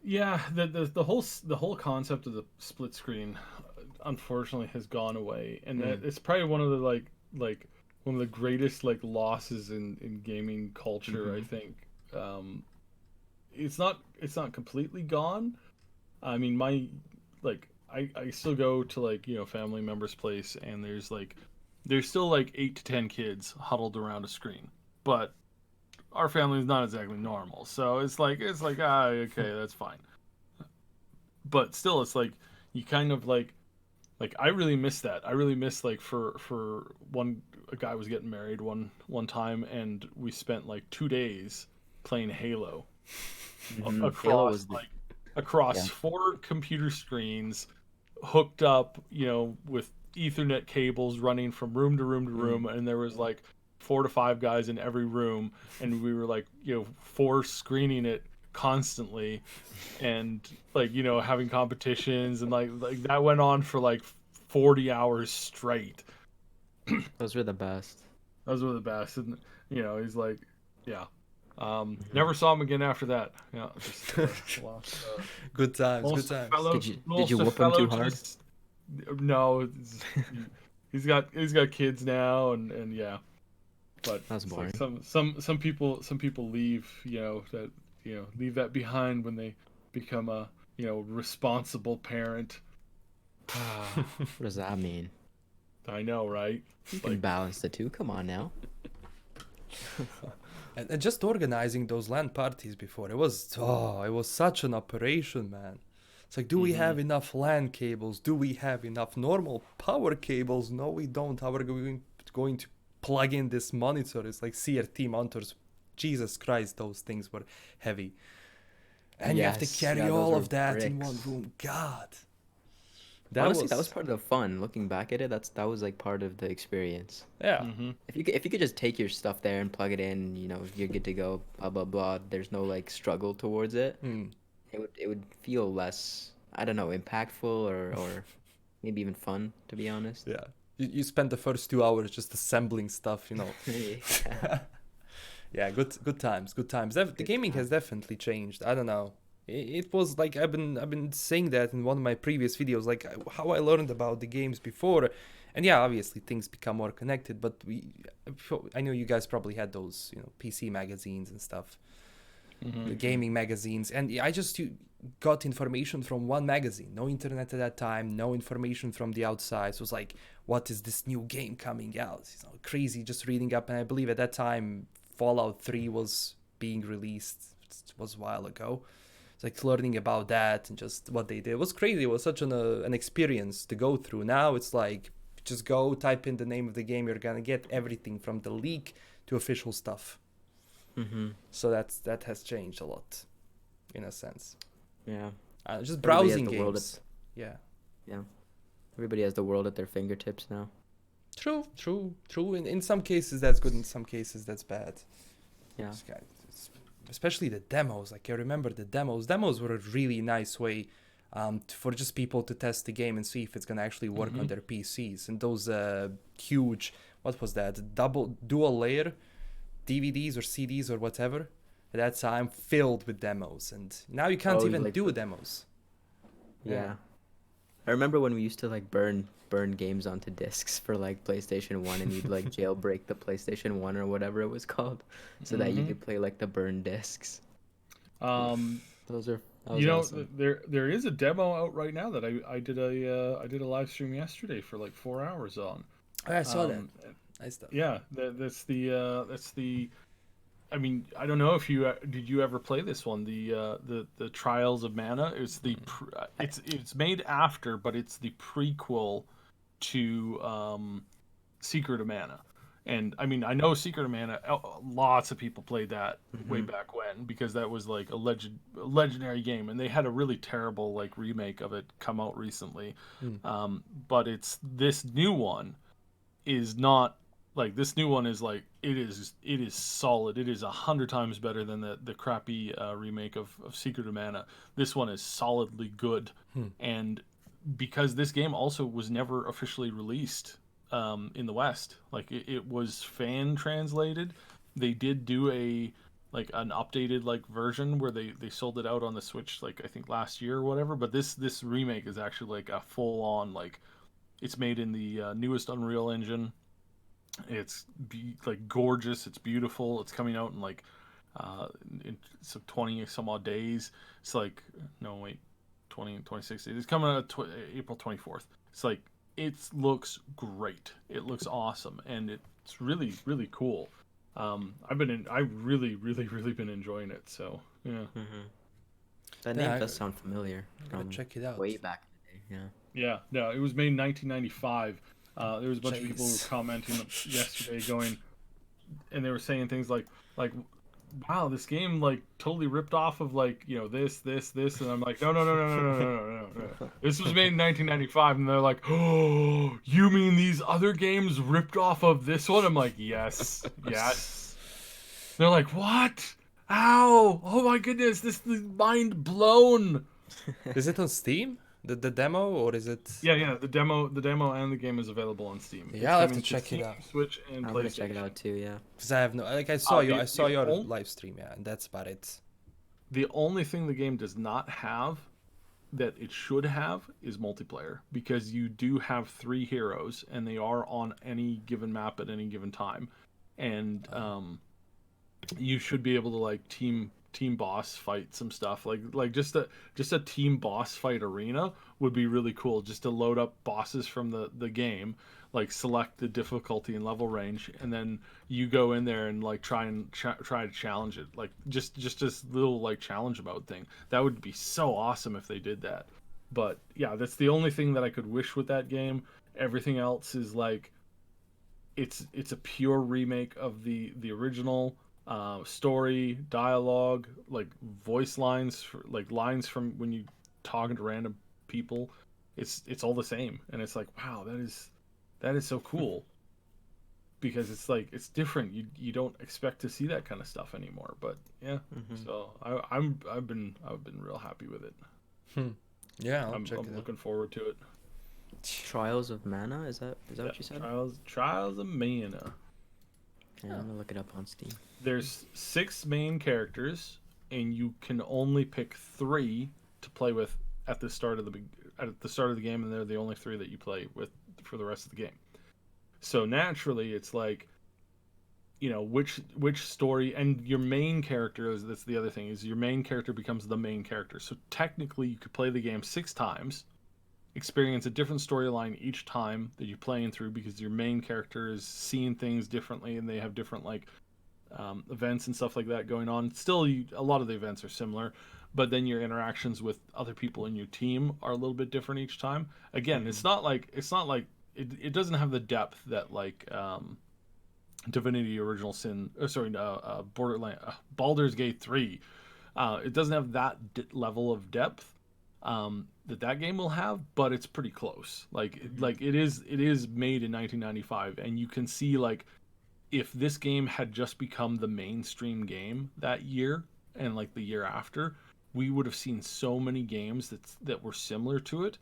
yeah. The whole concept of the split screen, unfortunately, has gone away, and that Mm, it's probably one of the like one of the greatest like losses in gaming culture. I Hmm. think um, it's not completely gone. I mean, I still go to like family members' place, and there's still like 8 to 10 kids huddled around a screen, but our family is not exactly normal, so it's like okay, that's fine. But still, it's like you kind of like like I really miss that. I really miss like for a guy was getting married one time, and we spent like 2 days playing Halo Halo across was the across yeah. 4 computer screens, hooked up, with Ethernet cables running from room to room to room, and there was like 4 to 5 guys in every room, and we were like, four screening it constantly, and like having competitions, and like that went on for like 40 hours straight. Those were the best. Those were the best, and he's like, yeah. Mhm. Never saw him again after that. Yeah, just lost. Good times, good Lost a times. fellow, Did you lost a whoop him fellow too to hard? this. No, he's got kids now, and yeah, but That's it's like boring. some people leave, that leave that behind when they become a responsible parent. What does that mean? I know, right? You It's can like, balance the two. Come on now. And just organizing those LAN parties before, it was such an operation, man. It's like, do we have enough LAN cables? Do we have enough normal power cables? No, we don't. How are we going to plug in this monitor? It's like CRT monitors. Jesus Christ, those things were heavy. And you have to Yes, carry yeah, those all were of that in one bricks. room. God. That Honestly, that was was, part of the fun. Looking back at it, that was like part of the experience. yeah. hmm If you could just take your stuff there and plug it in, you're good to go. Blah blah blah. There's no like struggle towards it. Hmm. It would feel less, I don't know, impactful or maybe even fun, to be honest. Yeah. You spent the first 2 hours just assembling stuff. Yeah, Yeah, good times, good times. The good gaming has time. definitely changed. I don't know. It was like I've been saying that in one of my previous videos, like how I learned about the games before, and yeah, obviously things become more connected. But I know you guys probably had those, PC magazines and stuff, the gaming magazines, and yeah, I just got information from one magazine. No internet at that time, no information from the outside. So it was like, what is this new game coming out? Crazy, just reading up. And I believe at that time, Fallout 3 was being released. It was a while ago. It's like learning about that and just what they did. It was crazy. It was such an experience to go through. Now it's like, just go type in the name of the game. You're gonna get everything from the leak to official stuff. Mm-hmm. So that has changed a lot, in a sense. Yeah. Just Everybody has browsing the world games. Yeah. Yeah. Everybody has the world at their fingertips now. True. In some cases that's good. In some cases that's bad. Yeah. Especially the demos. Like I remember the demos. Demos were a really nice way for just people to test the game and see if it's gonna actually work on their PCs. And those huge, what was that? Dual layer DVDs or CDs or whatever. At that time, filled with demos, and now you can't Oh, even like do demos. yeah. I remember when we used to like burn games onto discs for like PlayStation 1, and you'd like jailbreak the PlayStation 1 or whatever it was called so that you could play like the burned discs. Um, That was awesome. there is a demo out right now that I did a live stream yesterday for like 4 hours on. Oh, I saw that. Um, Nice stuff. yeah, that's the. I mean, I don't know if did you ever play this one, the Trials of Mana. It's made after, but it's the prequel to Secret of Mana. And I mean, I know Secret of Mana. Lots of people played that way back when, because that was like a legendary game, and they had a really terrible like remake of it come out recently. But it's this new one is not like this new one is like it is solid. It is 100 times better than the crappy remake of Secret of Mana. This one is solidly good, and because this game also was never officially released in the West, like it was fan translated. They did do an updated like version where they sold it out on the Switch, like I think last year or whatever. But this remake is actually like a full on, like it's made in the newest Unreal Engine. It's like gorgeous. It's beautiful. It's coming out in like in some 20 some odd days. It's like no wait, 26 days. It's coming out April 24th. It's like it looks great. It looks awesome, and it's really really cool. I really really been enjoying it. So yeah. That Yeah, name does sound familiar gotta from check it out. way back in the day. Yeah. Yeah, no, it was made in 1995. There was a bunch of people who were Jeez. commenting yesterday, going, and they were saying things like, wow, this game like totally ripped off of like this, and I'm like, no, no, no, no, no, no, no, no, no, no. This was made in 1995, and they're like, oh, you mean these other games ripped off of this one? I'm like, yes, yes. They're like, what? Ow! Oh my goodness, this is mind blown. Is it on Steam? The demo, or is it? Yeah. The demo, and the game is available on Steam. Yeah, It's I'll have coming to check it Steam, out. Switch, and I'm PlayStation. gonna check it out too. Yeah. Because I have no, like, I saw you, I saw your only- live stream, yeah, and that's about it. The only thing the game does not have that it should have is multiplayer, because you do have 3 heroes and they are on any given map at any given time, and you should be able to like team boss fight some stuff, like just a team boss fight arena would be really cool, just to load up bosses from the game, like select the difficulty and level range, and then you go in there and like try to challenge it, like just this little like challenge mode thing. That would be so awesome if they did that. But yeah, that's the only thing that I could wish with that game. Everything else is like it's a pure remake of the original. Story, dialogue, like voice lines, like lines from when you talking to random people, it's all the same, and it's like, wow, that is so cool, because it's like it's different. You don't expect to see that kind of stuff anymore. But yeah, so I've been real happy with it. Yeah, I'm check it out. looking forward to it. Trials of Mana. Is that what you said? Trials of Mana. Yeah, I'm gonna look it up on Steam. There's 6 main characters, and you can only pick 3 to play with at the start of the game, and they're the only 3 that you play with for the rest of the game. So naturally, it's like, which story, and your main character that's the other thing, is your main character becomes the main character. So technically, you could play the game 6 times, experience a different storyline each time that you're playing through, because your main character is seeing things differently, and they have different like events and stuff like that going on. Still, a lot of the events are similar, but then your interactions with other people in your team are a little bit different each time. Again, it's not like it doesn't have the depth that like Divinity Original Sin, Borderland, Baldur's Gate 3. It doesn't have that level of depth that game will have, but it's pretty close. Like it is made in 1995, and you can see like if this game had just become the mainstream game that year and like the year after, we would have seen so many games that were similar to it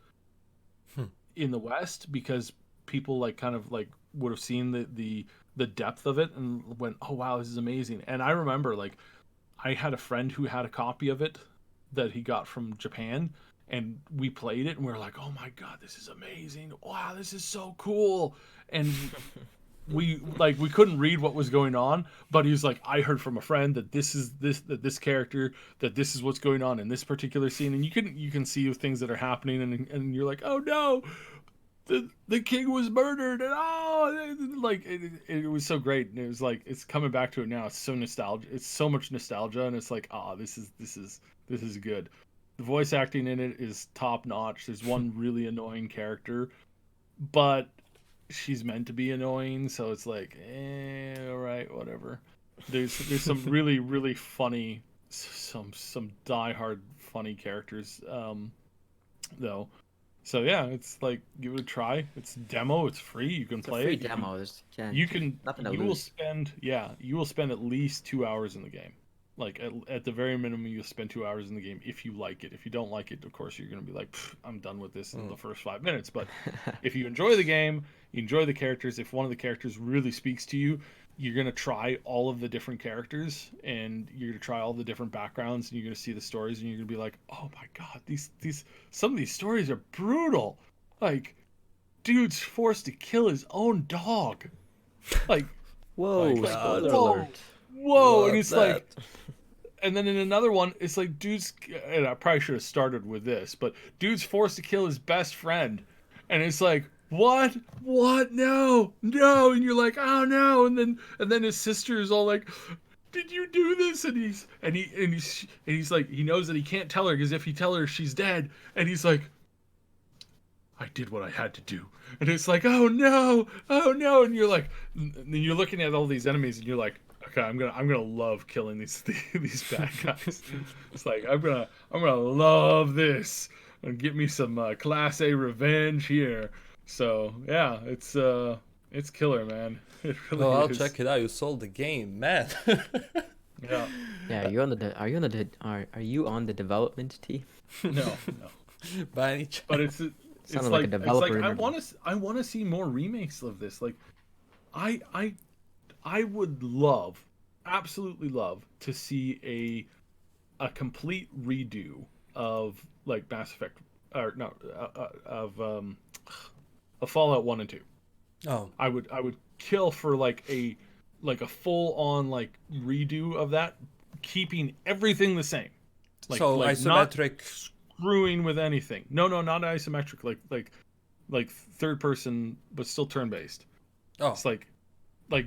in the West, because people like kind of like would have seen the depth of it and went, oh wow, this is amazing. And I remember like I had a friend who had a copy of it that he got from Japan, and we played it and we were like, oh my god, this is amazing, wow, this is so cool. And we couldn't read what was going on, but he was like, I heard from a friend that this character, that this is what's going on in this particular scene, and you can see things that are happening, and you're like, oh no, the king was murdered, and like it was so great. And it was like, it's coming back to it now. It's so nostalgia. It's so much nostalgia, and it's like, this is good. The voice acting in it is top notch. There's one really annoying character, but she's meant to be annoying, so it's like, all right, whatever. There's some really really funny, some diehard funny characters, though. So yeah, it's like, give it a try. It's demo. It's free. You can play Free it. demo. Nothing to You will lose. spend at least 2 hours in the game. Like at the very minimum, you'll spend 2 hours in the game if you like it. If you don't like it, of course, you're gonna be like, I'm done with this in the first 5 minutes. But if you enjoy the game, you enjoy the characters. If one of the characters really speaks to you, you're gonna try all of the different characters, and you're gonna try all the different backgrounds, and you're gonna see the stories, and you're gonna be like, oh my god, these some of these stories are brutal. Like, dude's forced to kill his own dog. Like, Whoa! My God. Spoiler whoa, alert. whoa, and What's it's like, that? and then in another one, it's like, dude's, and I probably should have started with this, but dude's forced to kill his best friend, and it's like, what, no, and you're like, oh no, and then his sister is all like, did you do this? And he's like, he knows that he can't tell her, because if he tell her, she's dead, and he's like, I did what I had to do. And it's like, oh no, and you're like, and you're looking at all these enemies, and you're like, okay, I'm gonna love killing these these bad guys. It's like I'm gonna love this and get me some class A revenge here. So yeah, it's killer, man. It Oh, really I'll is. check it out. You sold the game, man. Yeah. Yeah, are you on the development team? No, no. By any chance? But it's Sounded like a it's developer like interview. I want to see more remakes of this. Like I I I would love, absolutely love to see a complete redo of like Mass Effect or no of Fallout 1 and 2. Oh, I would kill for like a full on like redo of that, keeping everything the same. so Not isometric. screwing with anything. No, not isometric. Like third person, but still turn based. Oh, It's like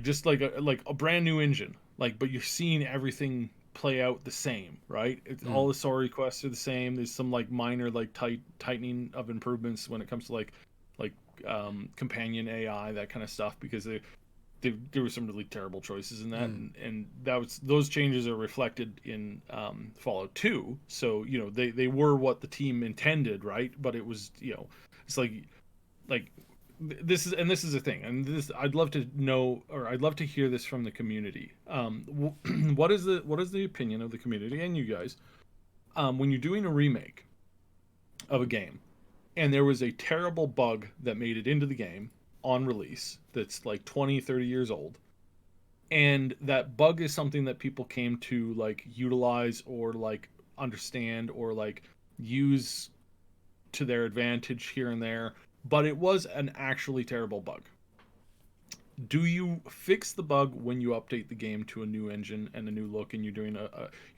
just like a brand new engine. Like, but you're seeing everything play out the same, right? It's all the story quests are the same. There's some like minor like tightening of improvements when it comes to like companion AI, that kind of stuff, because there were some really terrible choices in that, and that was those changes are reflected in Fallout 2. So they were what the team intended, right? But it was it's like this is the thing, and this I'd love to know, or I'd love to hear this from the community. What is the opinion of the community and you guys when you're doing a remake of a game and there was a terrible bug that made it into the game on release that's like 20, 30 years old, and that bug is something that people came to like utilize or like understand or like use to their advantage here and there, but it was an actually terrible bug. Do you fix the bug when you update the game to a new engine and a new look, and you're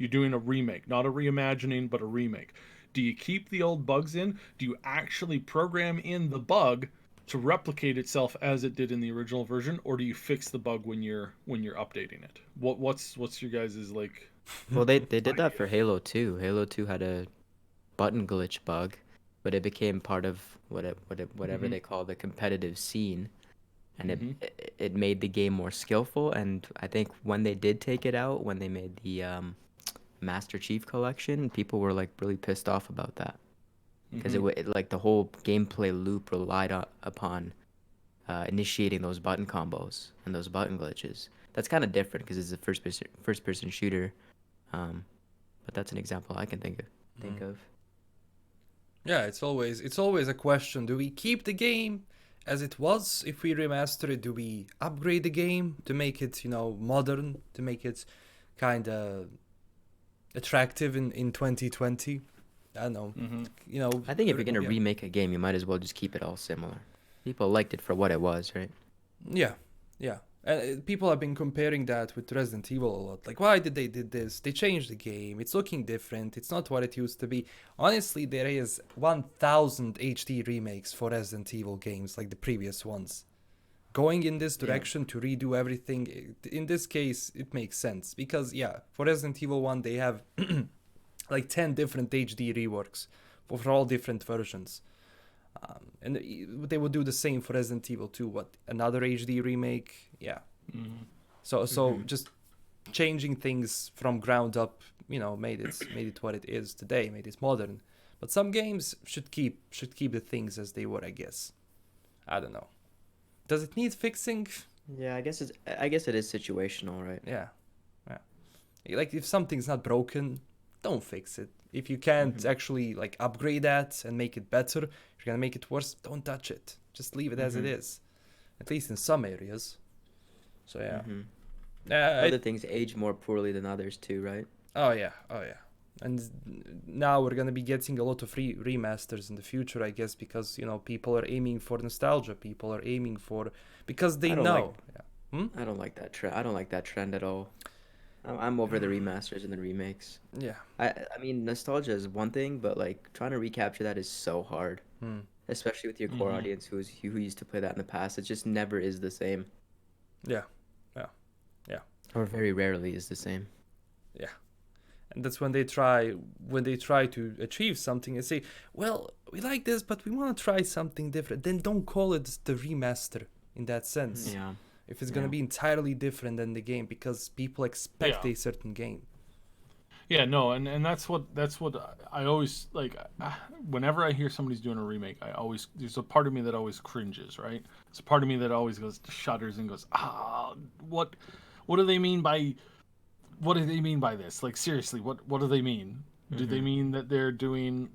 doing a remake, not a reimagining, but a remake? Do you keep the old bugs in? Do you actually program in the bug to replicate itself as it did in the original version, or do you fix the bug when you're updating it? What's your guys' like Well, they did that idea? for Halo 2. Halo 2 had a button glitch bug, but it became part of whatever Mm-hmm. they call the competitive scene, and Mm-hmm. it made the game more skillful. And I think when they did take it out, when they made the Master Chief Collection, people were like really pissed off about that because Mm-hmm. like the whole gameplay loop relied upon initiating those button combos and those button glitches. That's kind of different because it's a first person shooter, um, but that's an example I can think of. yeah. It's always a question. Do we keep the game as it was if we remaster it? Do we upgrade the game to make it modern, to make it kind of attractive in 2020? I don't know. Mm-hmm. I think if you're gonna Yeah. remake a game, you might as well just keep it all similar. People liked it for what it was, right? Yeah, yeah. People have been comparing that with Resident Evil a lot. Like, why did they did this? They changed the game. It's looking different. It's not what it used to be. Honestly, there is 1,000 HD remakes for Resident Evil games, like the previous ones. Going in this Yeah. direction to redo everything, in this case, it makes sense. Because, yeah, for Resident Evil 1, they have like 10 different HD reworks for all different versions. And they would do the same for Resident Evil 2. What, another HD remake? Yeah. Mm-hmm. So just changing things from ground up, made it what it is today, made it modern. But some games should keep the things as they were, I guess. I don't know. Does it need fixing? Yeah, I guess it is situational, right? Yeah. Yeah. Like if something's not broken, don't fix it. If you can't actually like upgrade that and make it better, if you're gonna make it worse, don't touch it. Just leave it as it is. At least in some areas. So yeah. Other things age more poorly than others too, right? Oh yeah. And now we're gonna be getting a lot of remasters in the future, I guess, because people are aiming for nostalgia. People are aiming for because they I don't know. I don't like that trend. I don't like that trend at all. I'm over the remasters and the remakes. Yeah. I mean, nostalgia is one thing, but like trying to recapture that is so hard, especially with your core Mm-hmm. audience who used to play that in the past. It just never is the same, Yeah. Yeah. Yeah. or very rarely is the same. Yeah. And that's when they try to achieve something and say, well, we like this, but we want to try something different. Then don't call it the remaster in that sense. Yeah. If it's gonna be entirely different than the game, because people expect a certain game. Yeah, no, and that's what I always like. Whenever I hear somebody's doing a remake, there's a part of me that always cringes, right? It's a part of me that always shudders and goes, what do they mean by this? Like, seriously, what do they mean? Mm-hmm. Do they mean that they're doing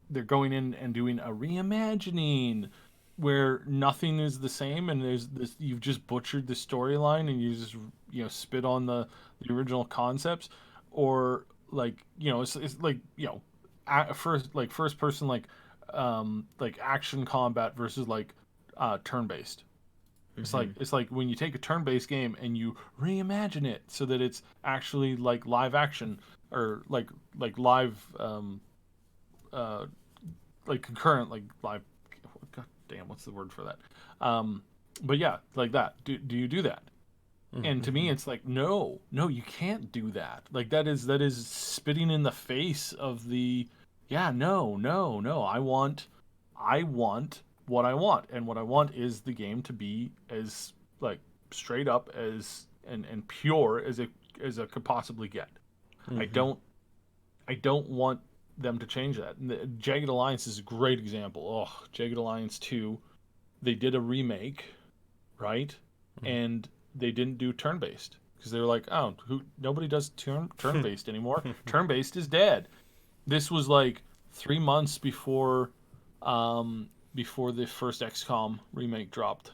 they're going in and doing a reimagining where nothing is the same, and there's this, you've just butchered the storyline and you just spit on the original concepts? Or it's like first person action combat versus turn based. Mm-hmm. It's like when you take a turn based game and you reimagine it so that it's actually like live action, or like live concurrent, like live. God damn, what's the word for that? But yeah, like that. Do you do that? Mm-hmm. And to me, it's like, no, you can't do that. Like, that is spitting in the face of the, no. I want what I want, and what I want is the game to be as straight up as and pure as it could possibly get. Mm-hmm. I don't want them to change that. And the Jagged Alliance is a great example. Oh, Jagged Alliance 2, they did a remake, right? Mm-hmm. And they didn't do turn-based because they were like, oh, nobody does turn-based anymore. Turn-based is dead. This was 3 months before the first XCOM remake dropped,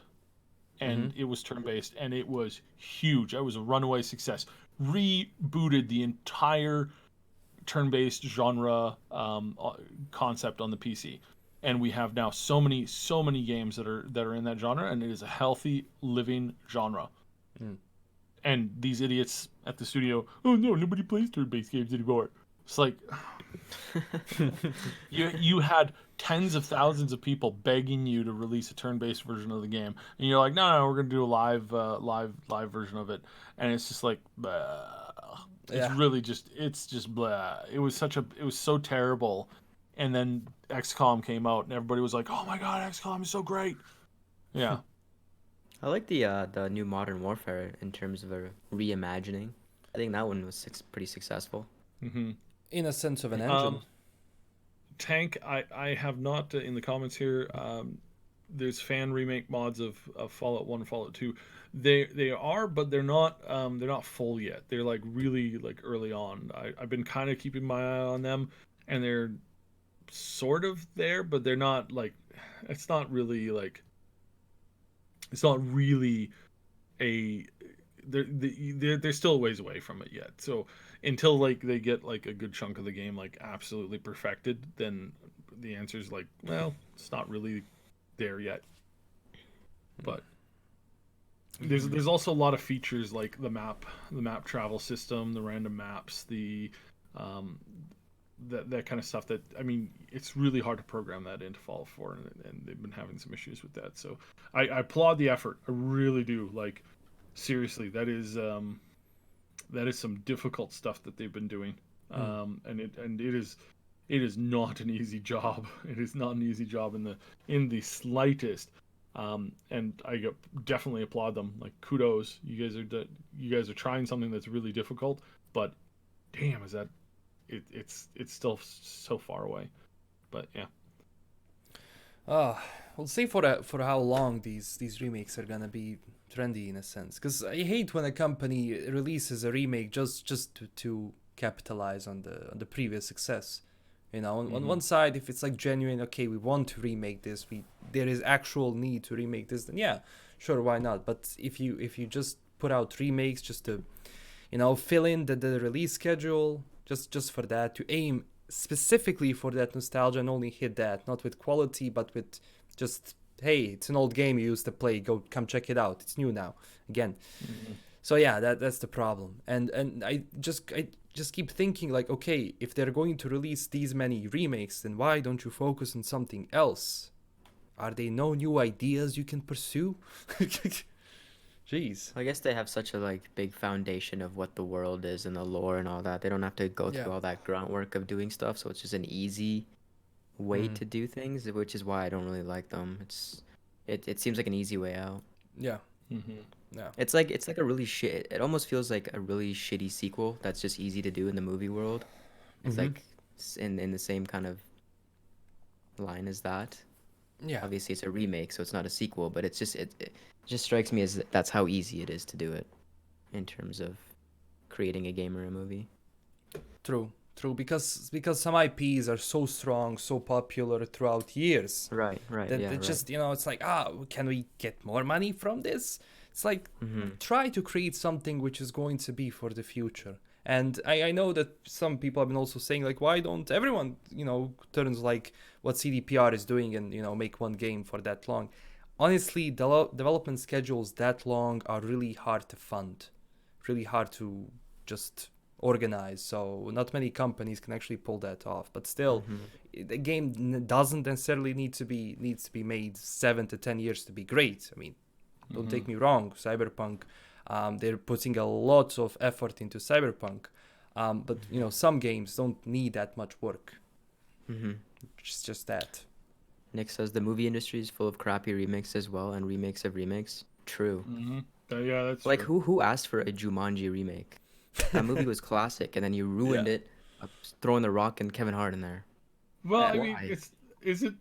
and it was turn-based, and it was huge. It was a runaway success. Rebooted the entire turn-based genre concept on the PC. And we have now so many games that are in that genre, and it is a healthy, living genre. Mm. And these idiots at the studio, oh no, nobody plays turn-based games anymore. It's like, you had tens of thousands of people begging you to release a turn-based version of the game, and you're like, no, we're gonna do a live version of it, and it's just like, blah. It's really just, it's just blah. It was so terrible. And then XCOM came out, and everybody was like, oh my god, XCOM is so great. Yeah. I like the new Modern Warfare in terms of a reimagining. I think that one was pretty successful. Mm-hmm. In a sense of an engine. Tank, I have not, in the comments here, there's fan remake mods of Fallout 1 and Fallout 2. They are, but they're not full yet. They're really early on. I've been kind of keeping my eye on them, and they're sort of there, but they're not it's not really they're still a ways away from it yet. So until they get a good chunk of the game absolutely perfected, then the answer is well, it's not really there yet. But there's also a lot of features like the map travel system, the random maps, the that kind of stuff that, I mean, it's really hard to program that into Fallout 4, and they've been having some issues with that. So I applaud the effort. I really do. Seriously, that is some difficult stuff that they've been doing. And it is not an easy job. It is not an easy job in the slightest. And I definitely applaud them. Kudos. You guys are trying something that's really difficult, but damn, is that it's still so far away. But yeah. We'll see for how long these remakes are gonna be trendy in a sense, because I hate when a company releases a remake just to capitalize on the previous success. On one side, if it's genuine, okay, we want to remake this, there is actual need to remake this, then yeah, sure, why not? But if you just put out remakes just to fill in the release schedule, just for that, to aim specifically for that nostalgia and only hit that, not with quality, but with just, hey, it's an old game you used to play, come check it out, it's new now again. So yeah, that's the problem. And I just keep thinking okay, if they're going to release these many remakes, then why don't you focus on something else? Are there no new ideas you can pursue? Jeez. I guess they have such a like big foundation of what the world is and the lore and all that. They don't have to go Yeah. through all that grunt work of doing stuff, so it's just an easy way Mhm. to do things, which is why I don't really like them. It seems like an easy way out. Yeah. Mm-hmm. Yeah. It's like a really shit. It almost feels like a really shitty sequel that's just easy to do in the movie world. It's Mhm. like in the same kind of line as that. Yeah. Obviously, it's a remake, so it's not a sequel, but it just strikes me as that's how easy it is to do it in terms of creating a game or a movie. True. True. Because some IPs are so strong, so popular throughout years. Right, That yeah, it right. just, it's like, can we get more money from this? It's like, Mm-hmm. try to create something which is going to be for the future. And I know that some people have been also saying, like, why don't everyone, turns like what CDPR is doing and, make one game for that long? Honestly, development schedules that long are really hard to fund, really hard to just organize. So not many companies can actually pull that off. But still, Mm-hmm. the game doesn't necessarily needs to be made 7 to 10 years to be great. I mean, don't take me wrong, Cyberpunk, they're putting a lot of effort into Cyberpunk, but some games don't need that much work. Mm-hmm. It's just that. Nick says the movie industry is full of crappy remakes as well, and remakes of remakes. True. Mm-hmm. Yeah, that's Like true. who asked for a Jumanji remake? That movie was classic, and then you ruined Yeah. it, throwing The Rock and Kevin Hart in there. Well, I Yeah. mean, Why? is it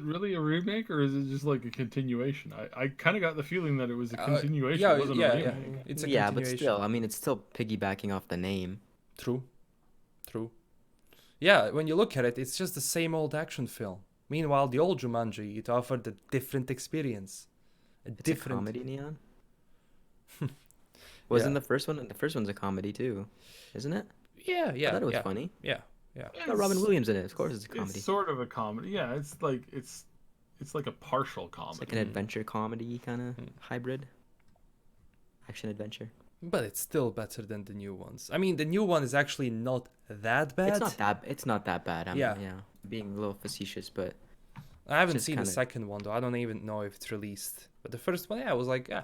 really a remake or is it just like a continuation? I kind of got the feeling that it was a continuation. yeah, It wasn't yeah, a yeah. remake. It's a Yeah, but continuation. still, I mean, it's still piggybacking off the name. True. Yeah, when you look at it, it's just the same old action film. Meanwhile, the old Jumanji, it offered a different experience. It's a comedy, Neon. Yeah. Wasn't the first one? The first one's a comedy too, isn't it? Yeah, I thought it was yeah, funny. yeah. It's got Robin Williams in it. Of course, it's a comedy. It's sort of a comedy. Yeah, it's like a partial It's like comedy. an adventure comedy kind of hybrid. Action adventure. But it's still better than the new ones. I mean, the new one is actually not that bad. It's not that bad. Yeah. Being a little facetious, but I haven't just seen the kinda- second one though. I don't even know if it's released. But the first one, yeah, it was like, it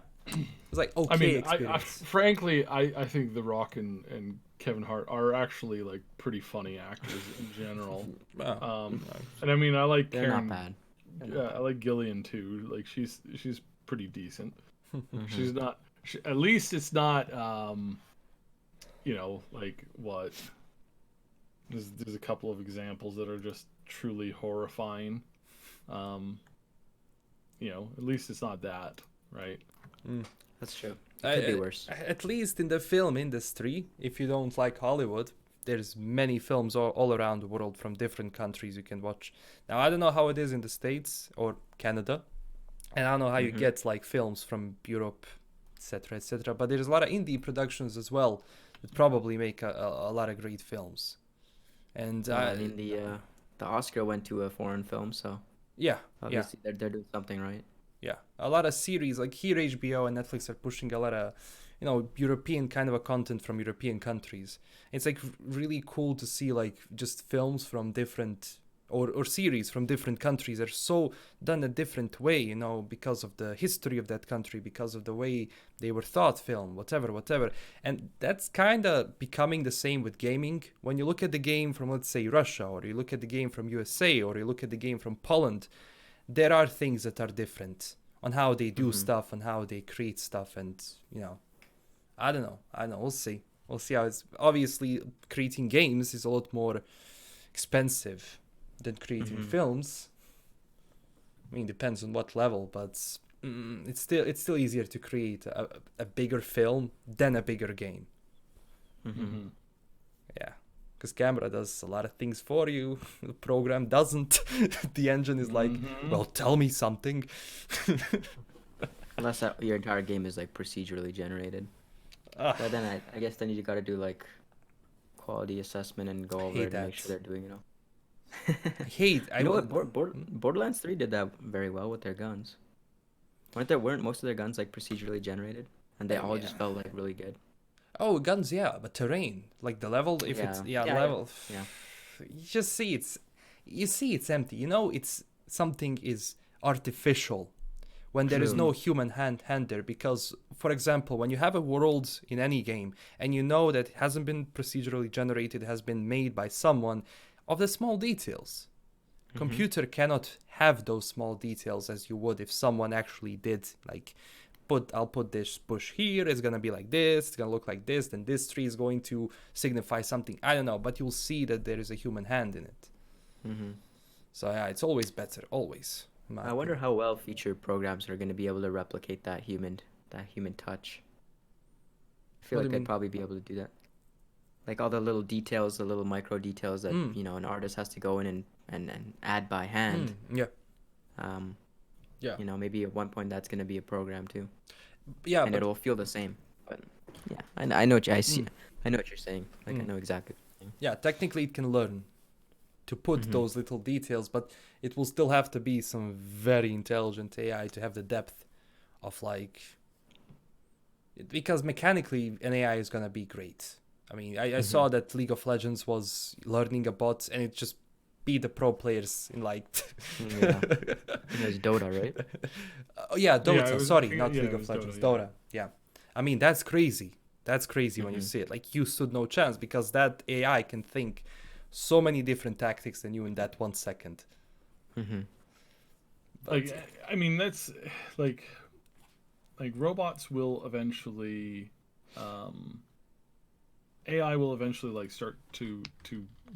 was like okay I mean, experience. frankly, I think The Rock and Kevin Hart are actually like pretty funny actors in general. Well, And I mean, I like they're Karen. not bad. Yeah, I like Gillian too. Like she's pretty decent. Mhm. She's not. At least it's not. Like what? There's a couple of examples that are just truly horrifying. At least it's not that, right? That's true. It could be worse. At least in the film industry, if you don't like Hollywood, there's many films all around the world from different countries you can watch. Now, I don't know how it is in the States or Canada, and I don't know how you get like films from Europe, etc., etc. But there's a lot of indie productions as well that probably make a lot of great films. And I mean, the Oscar went to a foreign film, so yeah, obviously they're doing something right. yeah, a lot of series like here HBO and Netflix are pushing a lot of European kind of a content from European countries. It's like really cool to see like just films from different or series from different countries are so done a different way, because of the history of that country, because of the way they were thought film, whatever. And that's kind of becoming the same with gaming. When you look at the game from, let's say, Russia, or you look at the game from USA, or you look at the game from Poland, there are things that are different on how they do stuff and how they create stuff. And, I don't know. We'll see how it's obviously creating games is a lot more expensive than creating films. I mean, depends on what level, but it's still easier to create a bigger film than a bigger game. Yeah, because camera does a lot of things for you. The program doesn't. The engine is like, well, tell me something. Unless your entire game is like procedurally generated. But then I guess then you got to do like quality assessment and go over it and make sure they're doing it all. I hate. You know what? Borderlands 3 did that very well with their guns. Weren't most of their guns like procedurally generated, and they all just felt like really good. Oh, guns, yeah, but terrain, like the level. If it's level, yeah. You just see it's empty. It's something is artificial when there is True. no human hand there. Because, for example, when you have a world in any game and you know that it hasn't been procedurally generated, it has been made by someone, of the small details, computer cannot have those small details as you would if someone actually did, like, I'll put this bush here, it's gonna be like this, it's gonna look like this, then this tree is going to signify something, I don't know, but you'll see that there is a human hand in it. So yeah, it's always better, always. I wonder how well future programs are going to be able to replicate that human touch. I feel What do like you they'd mean? probably be able to do that. Like all the little details, the little micro details that Mm. you know an artist has to go in and add by hand. Yeah. Yeah. You know, maybe at one point that's going to be a program too, Yeah, and but it'll feel the same. But yeah, I know what I see. I know what you're saying. Like I know exactly. What you're saying. yeah, technically it can learn to put those little details, but it will still have to be some very intelligent AI to have the depth of, like, because mechanically an AI is gonna be great. I mean, I saw that League of Legends was learning a bot and it just beat the pro players in like Yeah. It was Dota, right? Oh yeah, Dota. it was- Sorry, yeah, not yeah, League it of was Legends. Dota, Dota. Yeah. I mean, that's crazy. That's crazy when you see it. Like, you stood no chance because that AI can think so many different tactics than you in that 1 second. But, Like, I mean, that's like robots will eventually, AI will eventually like start to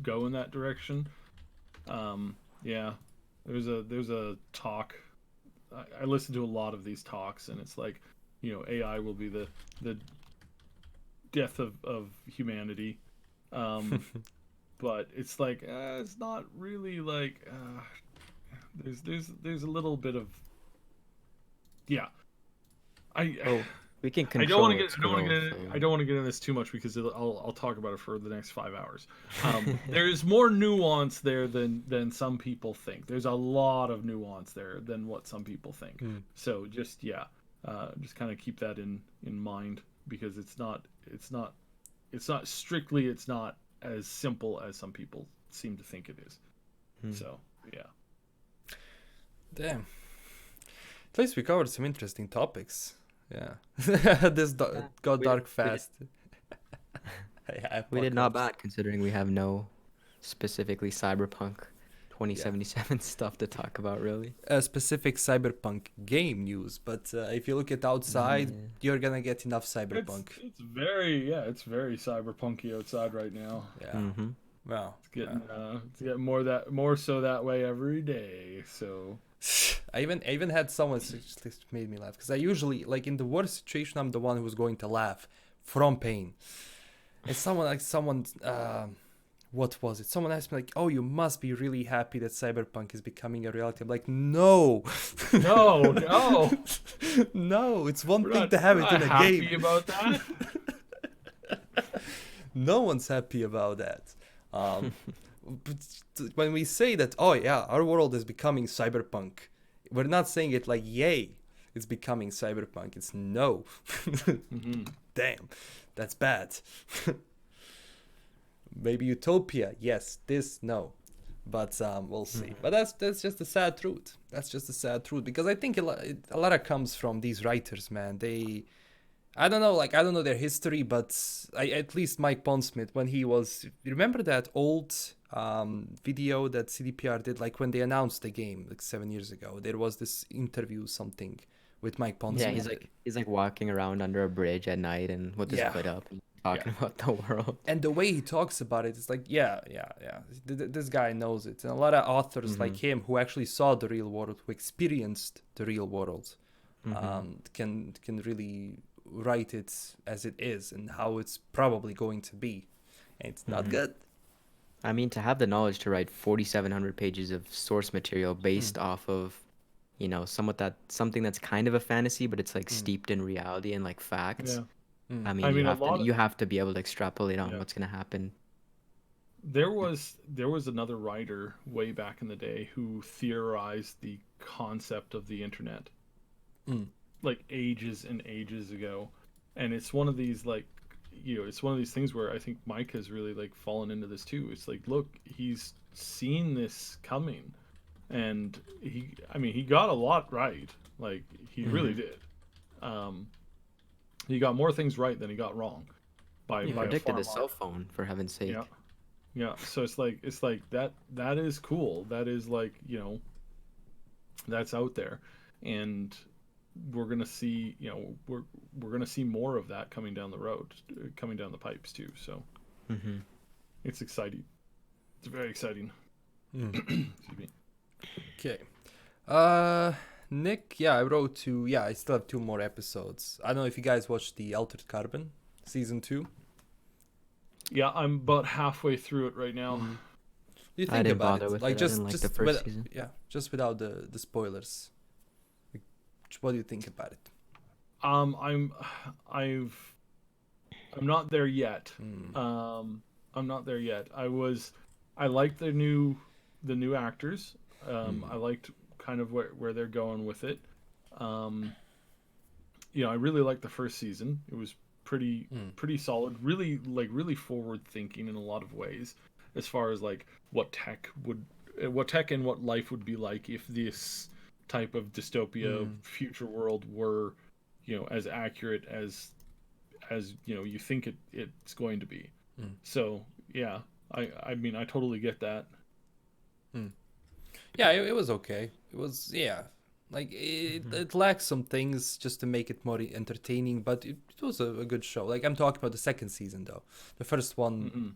go in that direction. Yeah, there's a talk. I listen to a lot of these talks, and it's like, you know, AI will be the death of humanity. But it's like it's not really like there's a little bit of We can I don't control want to get its I don't want to growth, get so- I don't want to get into this too much because I'll talk about it for the next 5 hours. There's more nuance there than some people think. There's a lot of nuance there than what some people think. So just kind of keep that in mind, because it's not strictly, it's not as simple as some people seem to think it is. So yeah. damn. At least we covered some interesting topics. Yeah. This got dark fast. We did not bad considering we have no specifically Cyberpunk 2077 stuff to talk about, really. A specific Cyberpunk game news, but if you look at outside, you're gonna get enough Cyberpunk. It's very cyberpunky outside right now. Yeah. Well, It's getting more so that way every day. So I even had someone just made me laugh, because I usually, like, in the worst situation, I'm the one who's going to laugh from pain. And what was it? Someone asked me, like, "Oh, you must be really happy that Cyberpunk is becoming a reality." I'm like, no, no. no. It's one We're thing not- to have we're it not in a happy game. about that. No one's happy about that. But when we say that, oh yeah, our world is becoming cyberpunk, we're not saying it like, yay, it's becoming cyberpunk. It's no. Damn, that's bad. Maybe utopia, yes. This, no. But we'll see. But that's just the sad truth. That's just the sad truth, because I think a lot of comes from these writers, man. I don't know their history, but at least Mike Pondsmith, when he was, remember that old video that CDPR did, like when they announced the game like 7 years ago, there was this interview something with Mike Pondsmith. Yeah, he's like walking around under a bridge at night and with his hood up and talking about the world. And the way he talks about it, it's like, yeah. This guy knows it. And a lot of authors like him who actually saw the real world, who experienced the real world, can really write it as it is and how it's probably going to be. And it's not good. I mean, to have the knowledge to write 4,700 pages of source material based off of, you know, something that's kind of a fantasy, but it's like steeped in reality and like facts. Yeah. I mean, you have to be able to extrapolate on Yeah. what's going to happen. There was another writer way back in the day who theorized the concept of the internet, like ages and ages ago, and it's one of these, like, you know, it's one of these things where I think Mike has really like fallen into this too. It's like, look, he's seen this coming, and he got a lot right. Like he really did. He got more things right than he got wrong. He By a predicted far the cell phone, for heaven's sake. Yeah, yeah. So it's like that is cool. That is like, that's out there, and we're gonna see we're gonna see more of that coming down the road, coming down the pipes too. So it's exciting. It's very exciting. Excuse me. Okay. Nick, I wrote I still have 2 more episodes. I don't know if you guys watched the Altered Carbon season 2. Yeah, I'm about halfway through it right now. Do you I think didn't about bother it? with Like it. I didn't like the first season. just without the spoilers. Like, what do you think about it? I'm not there yet. I'm not there yet. I liked the new actors. I liked kind of where they're going with it. I really liked the first season. It was pretty solid. Really forward thinking in a lot of ways, as far as like what tech and what life would be like if this type of dystopia future world were, as accurate as you think it's going to be. So yeah, I mean I totally get that. Yeah, it was okay. It was like it lacks some things just to make it more entertaining, but it was a good show. Like I'm talking about the second season though. The first one,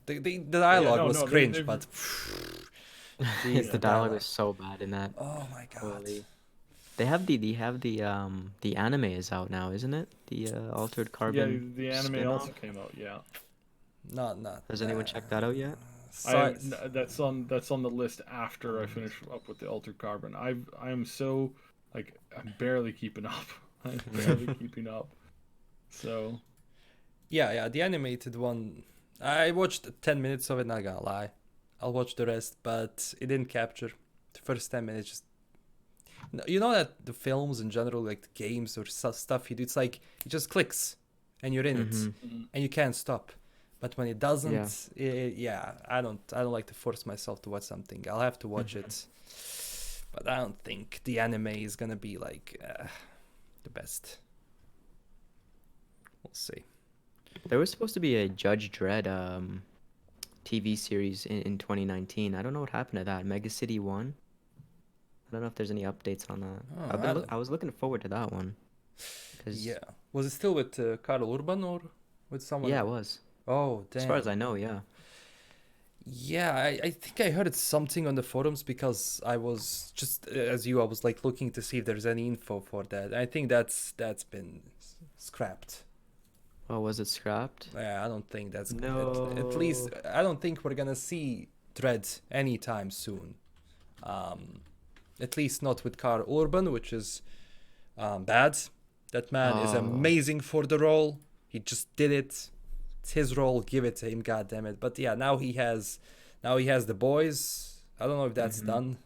the dialogue was cringe, but The dialogue was so bad in that. Oh my god. Holy. They have the anime is out now, isn't it? The Altered Carbon. Yeah, the anime spin-off? also came out. Yeah. Not. Has anyone checked that out yet? That's on the list after I finish up with the Altered Carbon. I am so like I'm barely keeping up. I'm barely keeping up. So. Yeah, the animated one. I watched 10 minutes of it. Not gonna lie, I'll watch the rest, but it didn't capture the first 10 minutes. Just that the films in general, like the games or stuff you do, it's like it just clicks and you're in it and you can't stop. But when it doesn't, I don't like to force myself to watch something. I'll have to watch it, but I don't think the anime is gonna be like the best. We'll see. There was supposed to be a Judge Dredd TV series in 2019. I don't know what happened to that. Mega City 1. I don't know if there's any updates on that. I was looking forward to that one. Yeah. Was it still with Carl Urban or with someone? Yeah, it was. Oh, damn. As far as I know, yeah. Yeah, I think I heard something on the forums because I was just, as you, I was like looking to see if there's any info for that. I think that's been scrapped. Oh, was it scrapped? Yeah, I don't think that's No. At least I don't think we're gonna see Dredd anytime soon. At least not with Carl Urban, which is bad. That man is amazing for the role. He just did it. It's his role. Give it to him. God damn it. But yeah, now he has The Boys. I don't know if that's done.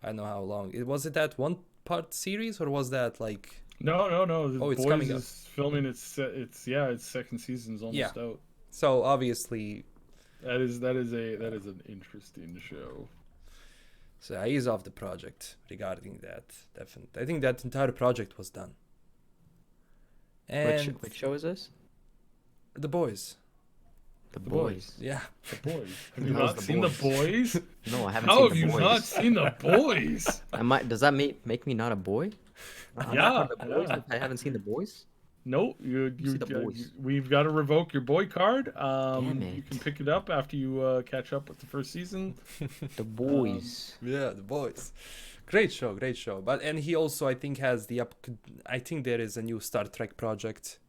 I don't know how long. Was it that 1-part series or was that like? No. The it's Boys coming is up. filming its second season's almost out. So obviously, that is an interesting show. So he's off the project regarding that. Definitely, I think that entire project was done. And Which show is this? The Boys. The Boys. Yeah. The Boys. Have you How's not The seen Boys? The Boys? No, I haven't How seen have The you Boys. not seen The Boys? Does that make me not a boy? Yeah. The Boys? I haven't seen The Boys? No, See The Boys. we've got to revoke your boy card. Damn You it. can pick it up after you catch up with the first season. The Boys. Yeah, The Boys. Great show. But and he also I think has I think there is a new Star Trek project.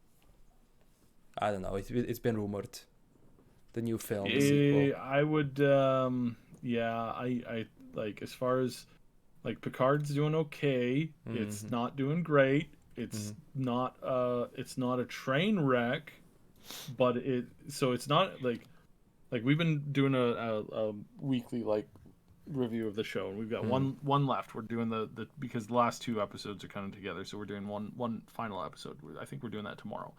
I don't know. It's been rumored. The new film. The sequel. I would. I like as far as like Picard's doing okay. It's not doing great. It's not a train wreck, but it's not like we've been doing a weekly like review of the show, and we've got one left. We're doing the because the last 2 episodes are coming together, so we're doing one final episode. I think we're doing that tomorrow.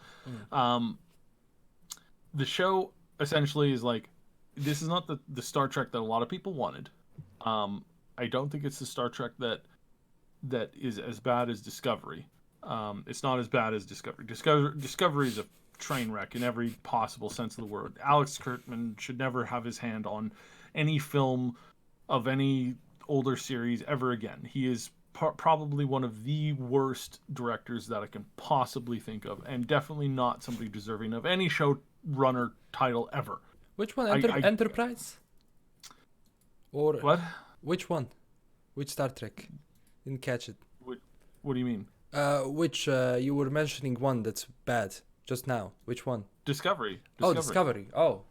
The show essentially is like, this is not the Star Trek that a lot of people wanted. I don't think it's the Star Trek that is as bad as Discovery. It's not as bad as Discovery. Discovery is a train wreck in every possible sense of the word. Alex Kurtzman should never have his hand on any film of any older series ever again. He is probably one of the worst directors that I can possibly think of, and definitely not somebody deserving of any showrunner title ever. Which one? Enterprise? Or What? Which one? Which Star Trek? Didn't catch it. What do you mean? Which you were mentioning one that's bad just now. Which one? Discovery. Oh, Discovery. Oh.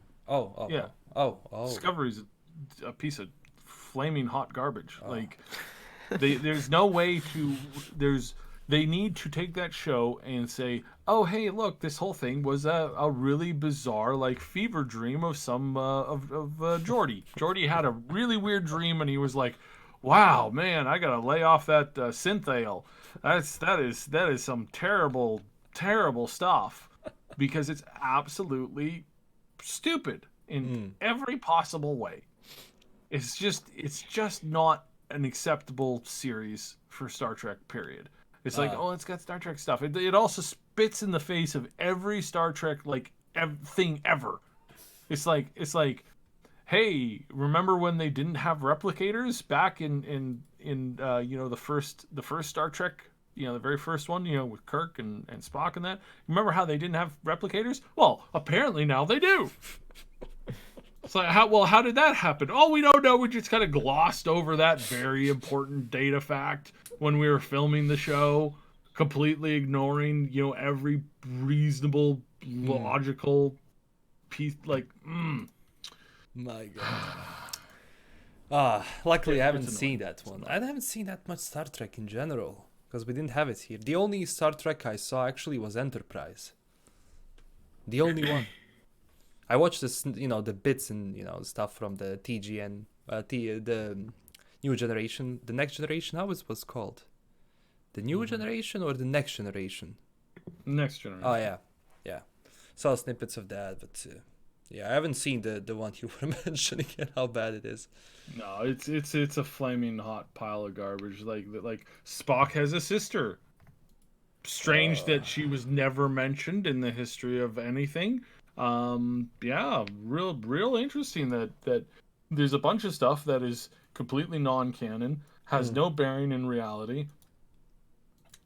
Yeah. Oh. Discovery's a piece of flaming hot garbage. Like, there's no way to. They need to take that show and say, oh, hey, look, this whole thing was a really bizarre, like, fever dream of some of Geordi. Geordi had a really weird dream, and he was like, wow, man, I gotta lay off that synthale. That is some terrible, terrible stuff, because it's absolutely stupid in every possible way. It's just not an acceptable series for Star Trek, period. It's like, oh, it's got Star Trek stuff. It also spits in the face of every Star Trek thing ever. It's like, hey, remember when they didn't have replicators back in the first Star Trek, the very first one, with Kirk and Spock and that. Remember how they didn't have replicators? Well, apparently now they do. It's like, how did that happen? Oh, we don't know. We just kind of glossed over that very important data fact when we were filming the show, completely ignoring, every reasonable, logical piece. Like, My God. Luckily I haven't seen that one. I haven't seen that much Star Trek in general, because we didn't have it here. The only Star Trek I saw actually was Enterprise. The only one. I watched this, the bits and, stuff from the TGN, the new generation, the next generation. How was called? The new generation or the next generation? Next generation. Oh, yeah. Saw snippets of that, but yeah, I haven't seen the one you were mentioning and how bad it is. No, it's a flaming hot pile of garbage. Like Spock has a sister. Strange that she was never mentioned in the history of anything. Yeah, real interesting that there's a bunch of stuff that is completely non-canon, has no bearing in reality,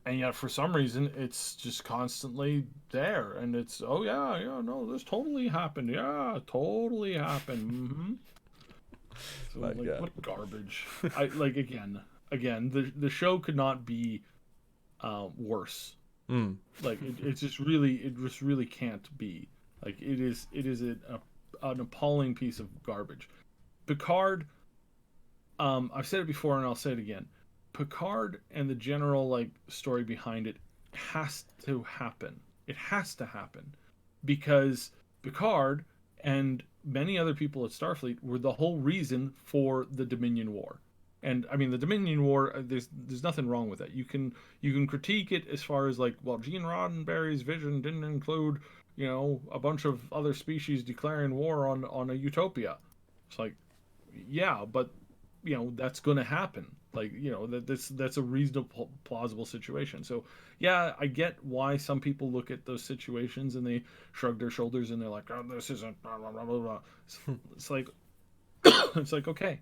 and yet for some reason it's just constantly there, and it's no, this totally happened. Yeah, totally happened. Mm-hmm. So, what garbage. I like again the show could not be worse. Like it just really can't be. Like it is an appalling piece of garbage. Picard, I've said it before and I'll say it again. Picard and the general story behind it has to happen. It has to happen because Picard and many other people at Starfleet were the whole reason for the Dominion War. And I mean the Dominion War, there's nothing wrong with that. You can critique it as far as Gene Roddenberry's vision didn't include a bunch of other species declaring war on a utopia. It's like, yeah, but that's going to happen. That's a reasonable, plausible situation. So yeah, I get why some people look at those situations and they shrug their shoulders and they're like, oh, this isn't blah blah blah blah. It's like it's like, okay,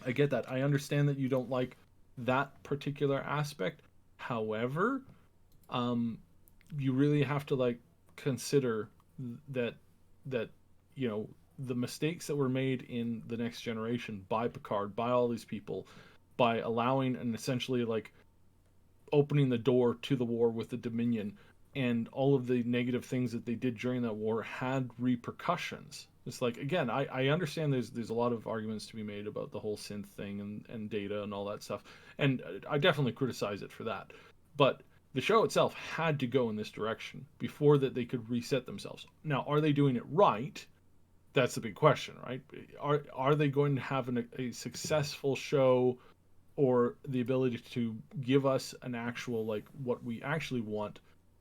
I get that. I understand that you don't like that particular aspect. However, you really have to consider that the mistakes that were made in the Next Generation by Picard, by all these people, by allowing and essentially opening the door to the war with the Dominion, and all of the negative things that they did during that war had repercussions. It's like, again, I understand there's a lot of arguments to be made about the whole synth thing and data and all that stuff, and I definitely criticize it for that, but the show itself had to go in this direction before that they could reset themselves. Now, are they doing it right? That's the big question, right? Are they going to have a successful show, or the ability to give us an actual what we actually want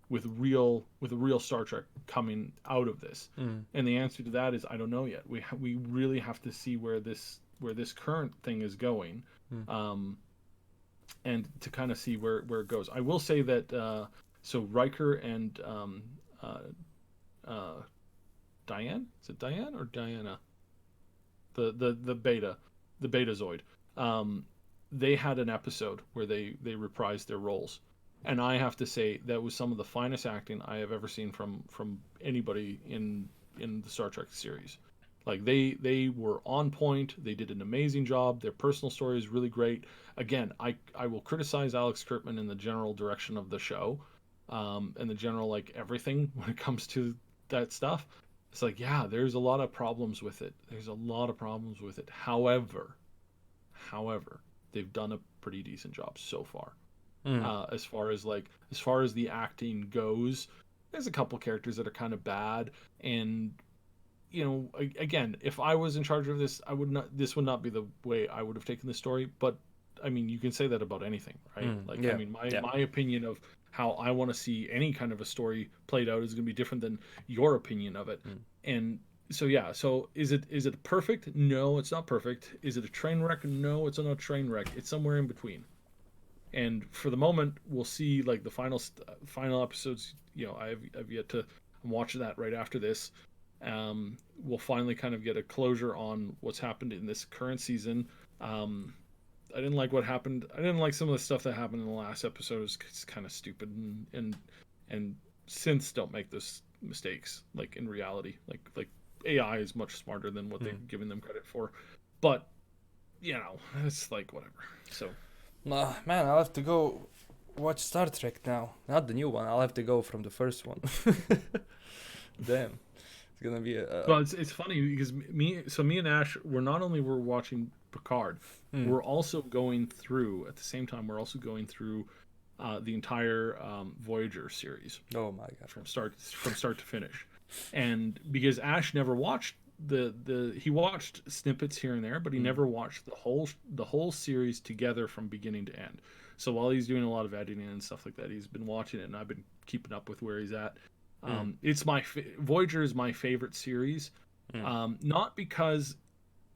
with a real Star Trek coming out of this? And the answer to that is I don't know yet. We really have to see where this this current thing is going, and to kind of see where it goes. I will say that so Riker and Diane, is it Diane or Diana? The Betazoid. They had an episode where they reprised their roles, and I have to say that was some of the finest acting I have ever seen from anybody in the Star Trek series. Like they were on point. They did an amazing job. Their personal story is really great. Again, I will criticize Alex Kurtzman in the general direction of the show, and the general like everything when it comes to that stuff. It's like, yeah, there's a lot of problems with it. However, they've done a pretty decent job so far. As far as the acting goes, there's a couple characters that are kind of bad, and again, if I was in charge of this, this would not be the way I would have taken the story. But I mean, you can say that about anything, right? I mean, my opinion of how I want to see any kind of a story played out is going to be different than your opinion of it. And so is it perfect? No, it's not perfect. Is it a train wreck? No, it's not a train wreck. It's somewhere in between. And for the moment, we'll see like the final episodes. I've yet to watch that right after this. We'll finally kind of get a closure on what's happened in this current season. I didn't like what happened. I didn't like some of the stuff that happened in the last episode. It's kind of stupid, and synths don't make those mistakes. Like in reality, like AI is much smarter than what they've given them credit for. But it's like whatever. So, man, I'll have to go watch Star Trek now. Not the new one. I'll have to go from the first one. Damn. It's gonna be Well, it's funny because me and Ash were not only watching Picard, we're also going through at the same time. We're also going through the entire Voyager series. Oh my god! From start to finish, and because Ash never watched he watched snippets here and there, but he never watched the whole series together from beginning to end. So while he's doing a lot of editing and stuff like that, he's been watching it, and I've been keeping up with where he's at. It's Voyager is my favorite series, not because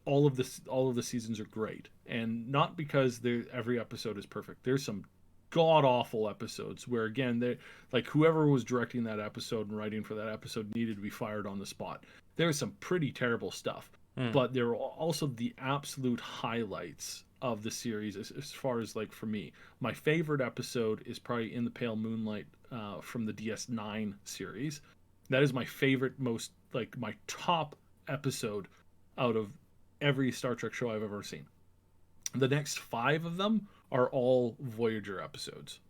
all of the seasons are great, and not because every episode is perfect. There's some god awful episodes where again they like whoever was directing that episode and writing for that episode needed to be fired on the spot. There's some pretty terrible stuff, but there are also the absolute highlights of the series as far as like for me. My favorite episode is probably In the Pale Moonlight from the DS9 series. That is my favorite, most like my top episode out of every Star Trek show I've ever seen. The next 5 of them are all Voyager episodes.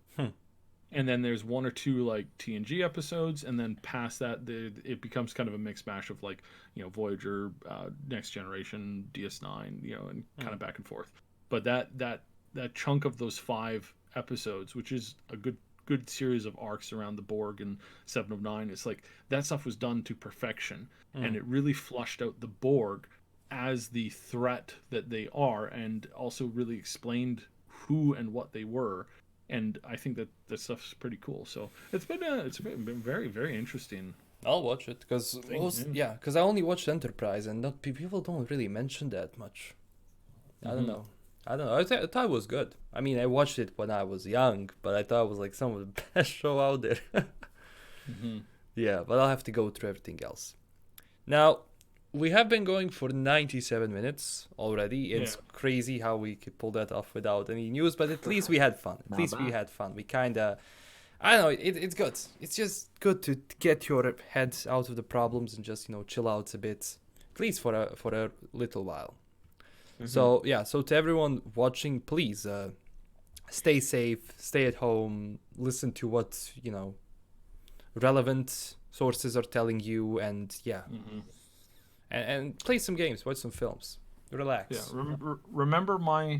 And then there's 1 or 2 like TNG episodes, and then past that it becomes kind of a mixed mash of like Voyager, Next Generation, DS9, and kind of back and forth. But that chunk of those 5 episodes, which is a good series of arcs around the Borg and 7 of 9, it's like that stuff was done to perfection, and it really flushed out the Borg as the threat that they are, and also really explained who and what they were. And I think that stuff's pretty cool. So it's been very, very interesting. I'll watch it because I only watched Enterprise, and people don't really mention that much. I don't know. I thought it was good. I mean, I watched it when I was young, but I thought it was like some of the best show out there. Yeah, but I'll have to go through everything else. Now, we have been going for 97 minutes already. It's crazy how we could pull that off without any news, but at least we had fun. We had fun. We kind of, I don't know, it's good. It's just good to get your head out of the problems and just, chill out a bit, at least for a little while. So, so to everyone watching, please stay safe, stay at home, listen to what, relevant sources are telling you, and and play some games, watch some films, relax. Yeah,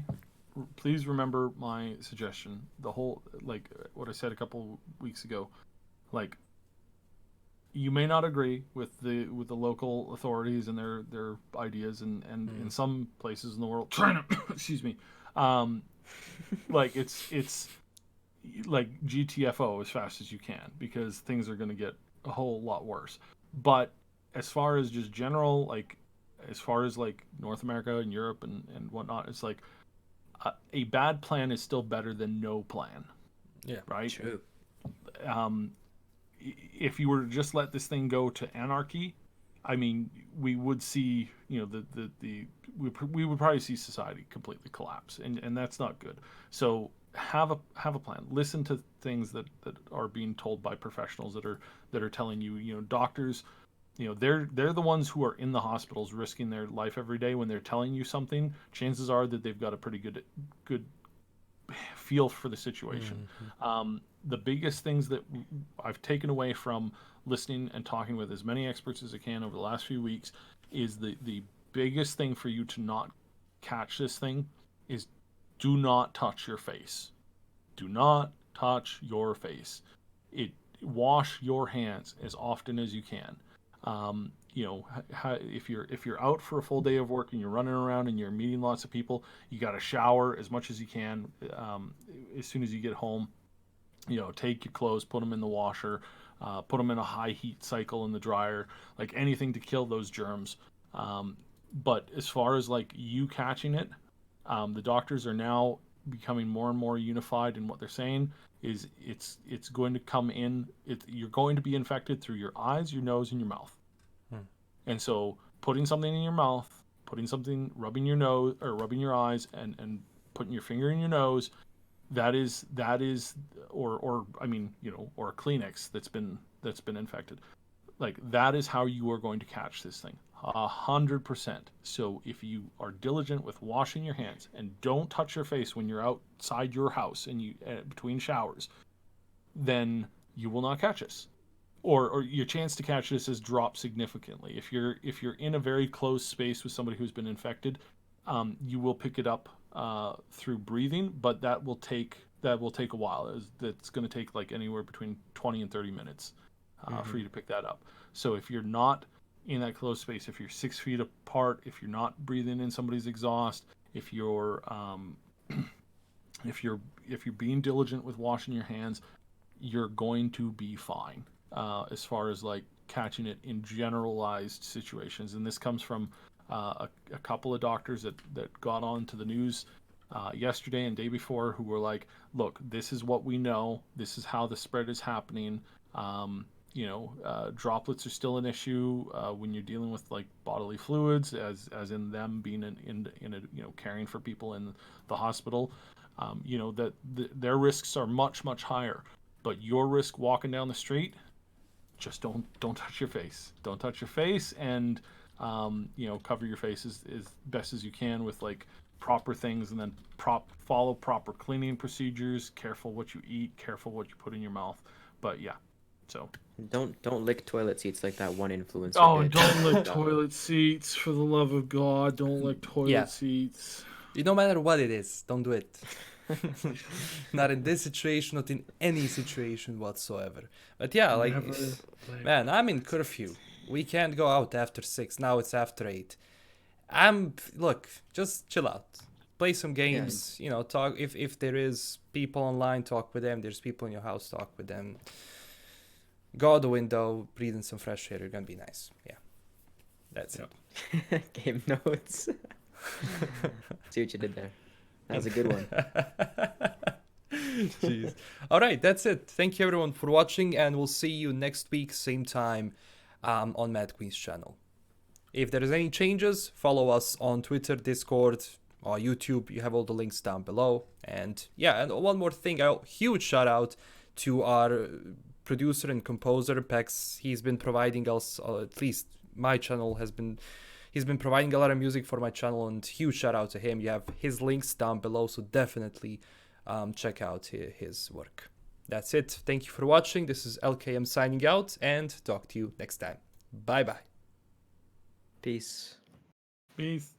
please remember my suggestion. The whole, like what I said a couple weeks ago, like you may not agree with the local authorities and their ideas, and in some places in the world, China, excuse me, like it's like GTFO as fast as you can, because things are going to get a whole lot worse. But as far as just general like as far as like North America and Europe and whatnot, it's like a bad plan is still better than no plan. Yeah, right. True. If you were to just let this thing go to anarchy, I mean, we would see, you know, we would probably see society completely collapse, and that's not good. So have a plan. Listen to things that are being told by professionals that are telling you, you know, doctors, you know, they're the ones who are in the hospitals risking their life every day. When they're telling you something, chances are that they've got a pretty good feel for the situation. The biggest things that I've taken away from listening and talking with as many experts as I can over the last few weeks is the biggest thing for you to not catch this thing is do not touch your face. Do not touch your face. Wash your hands as often as you can. You know, if you're out for a full day of work and you're running around and you're meeting lots of people, you got to shower as much as you can as soon as you get home. You know, take your clothes, put them in the washer, put them in a high heat cycle in the dryer, like anything to kill those germs. But as far as like you catching it, the doctors are now becoming more and more unified in what they're saying is it's going to come in. You're going to be infected through your eyes, your nose, and your mouth. And so putting something in your mouth, rubbing your nose or rubbing your eyes, and putting your finger in your nose, that is or I mean, you know, or a Kleenex that's been infected. Like that is how you are going to catch this thing. 100%. So if you are diligent with washing your hands and don't touch your face when you're outside your house and you between showers, then you will not catch this. Or your chance to catch this has dropped significantly. If you're in a very close space with somebody who's been infected, you will pick it up through breathing, but that will take a while. That's going to take like anywhere between 20 and 30 minutes for you to pick that up. So if you're not in that close space, if you're 6 feet apart, if you're not breathing in somebody's exhaust, if you're being diligent with washing your hands, you're going to be fine as far as like catching it in generalized situations. And this comes from a couple of doctors that got on to the news yesterday and day before who were like, look, this is what we know. This is how the spread is happening. You know, droplets are still an issue when you're dealing with like bodily fluids, as in them being in a, you know, caring for people in the hospital. You know, that their risks are much higher, but your risk walking down the street, just don't touch your face. Don't touch your face, and you know, cover your face as best as you can with like proper things, and then follow proper cleaning procedures. Careful what you eat. Careful what you put in your mouth. But yeah, so Don't lick toilet seats like that one influencer oh, did. don't lick toilet seats, for the love of God! Don't lick toilet seats. No matter what it is, don't do it. Not in this situation, not in any situation whatsoever. But yeah, like, man, I'm in curfew. We can't go out after 6. Now it's after 8. Look, just chill out. Play some games, you know, talk. If there is people online, talk with them. There's people in your house, talk with them. Go out the window, breathe in some fresh air. You're gonna be nice. Yeah, that's it. Game notes. See what you did there. That was a good one. Jeez. All right, that's it. Thank you everyone for watching, and we'll see you next week, same time, on Madqueen's channel. If there's any changes, follow us on Twitter, Discord, or YouTube. You have all the links down below. And yeah, and one more thing, a huge shout out to our producer and composer, Peks. He's been providing us, at least my channel he's been providing a lot of music for my channel, and huge shout out to him. You have his links down below, so definitely check out his work. That's it. Thank you for watching. This is LKM signing out, and talk to you next time. Bye bye. Peace. Peace.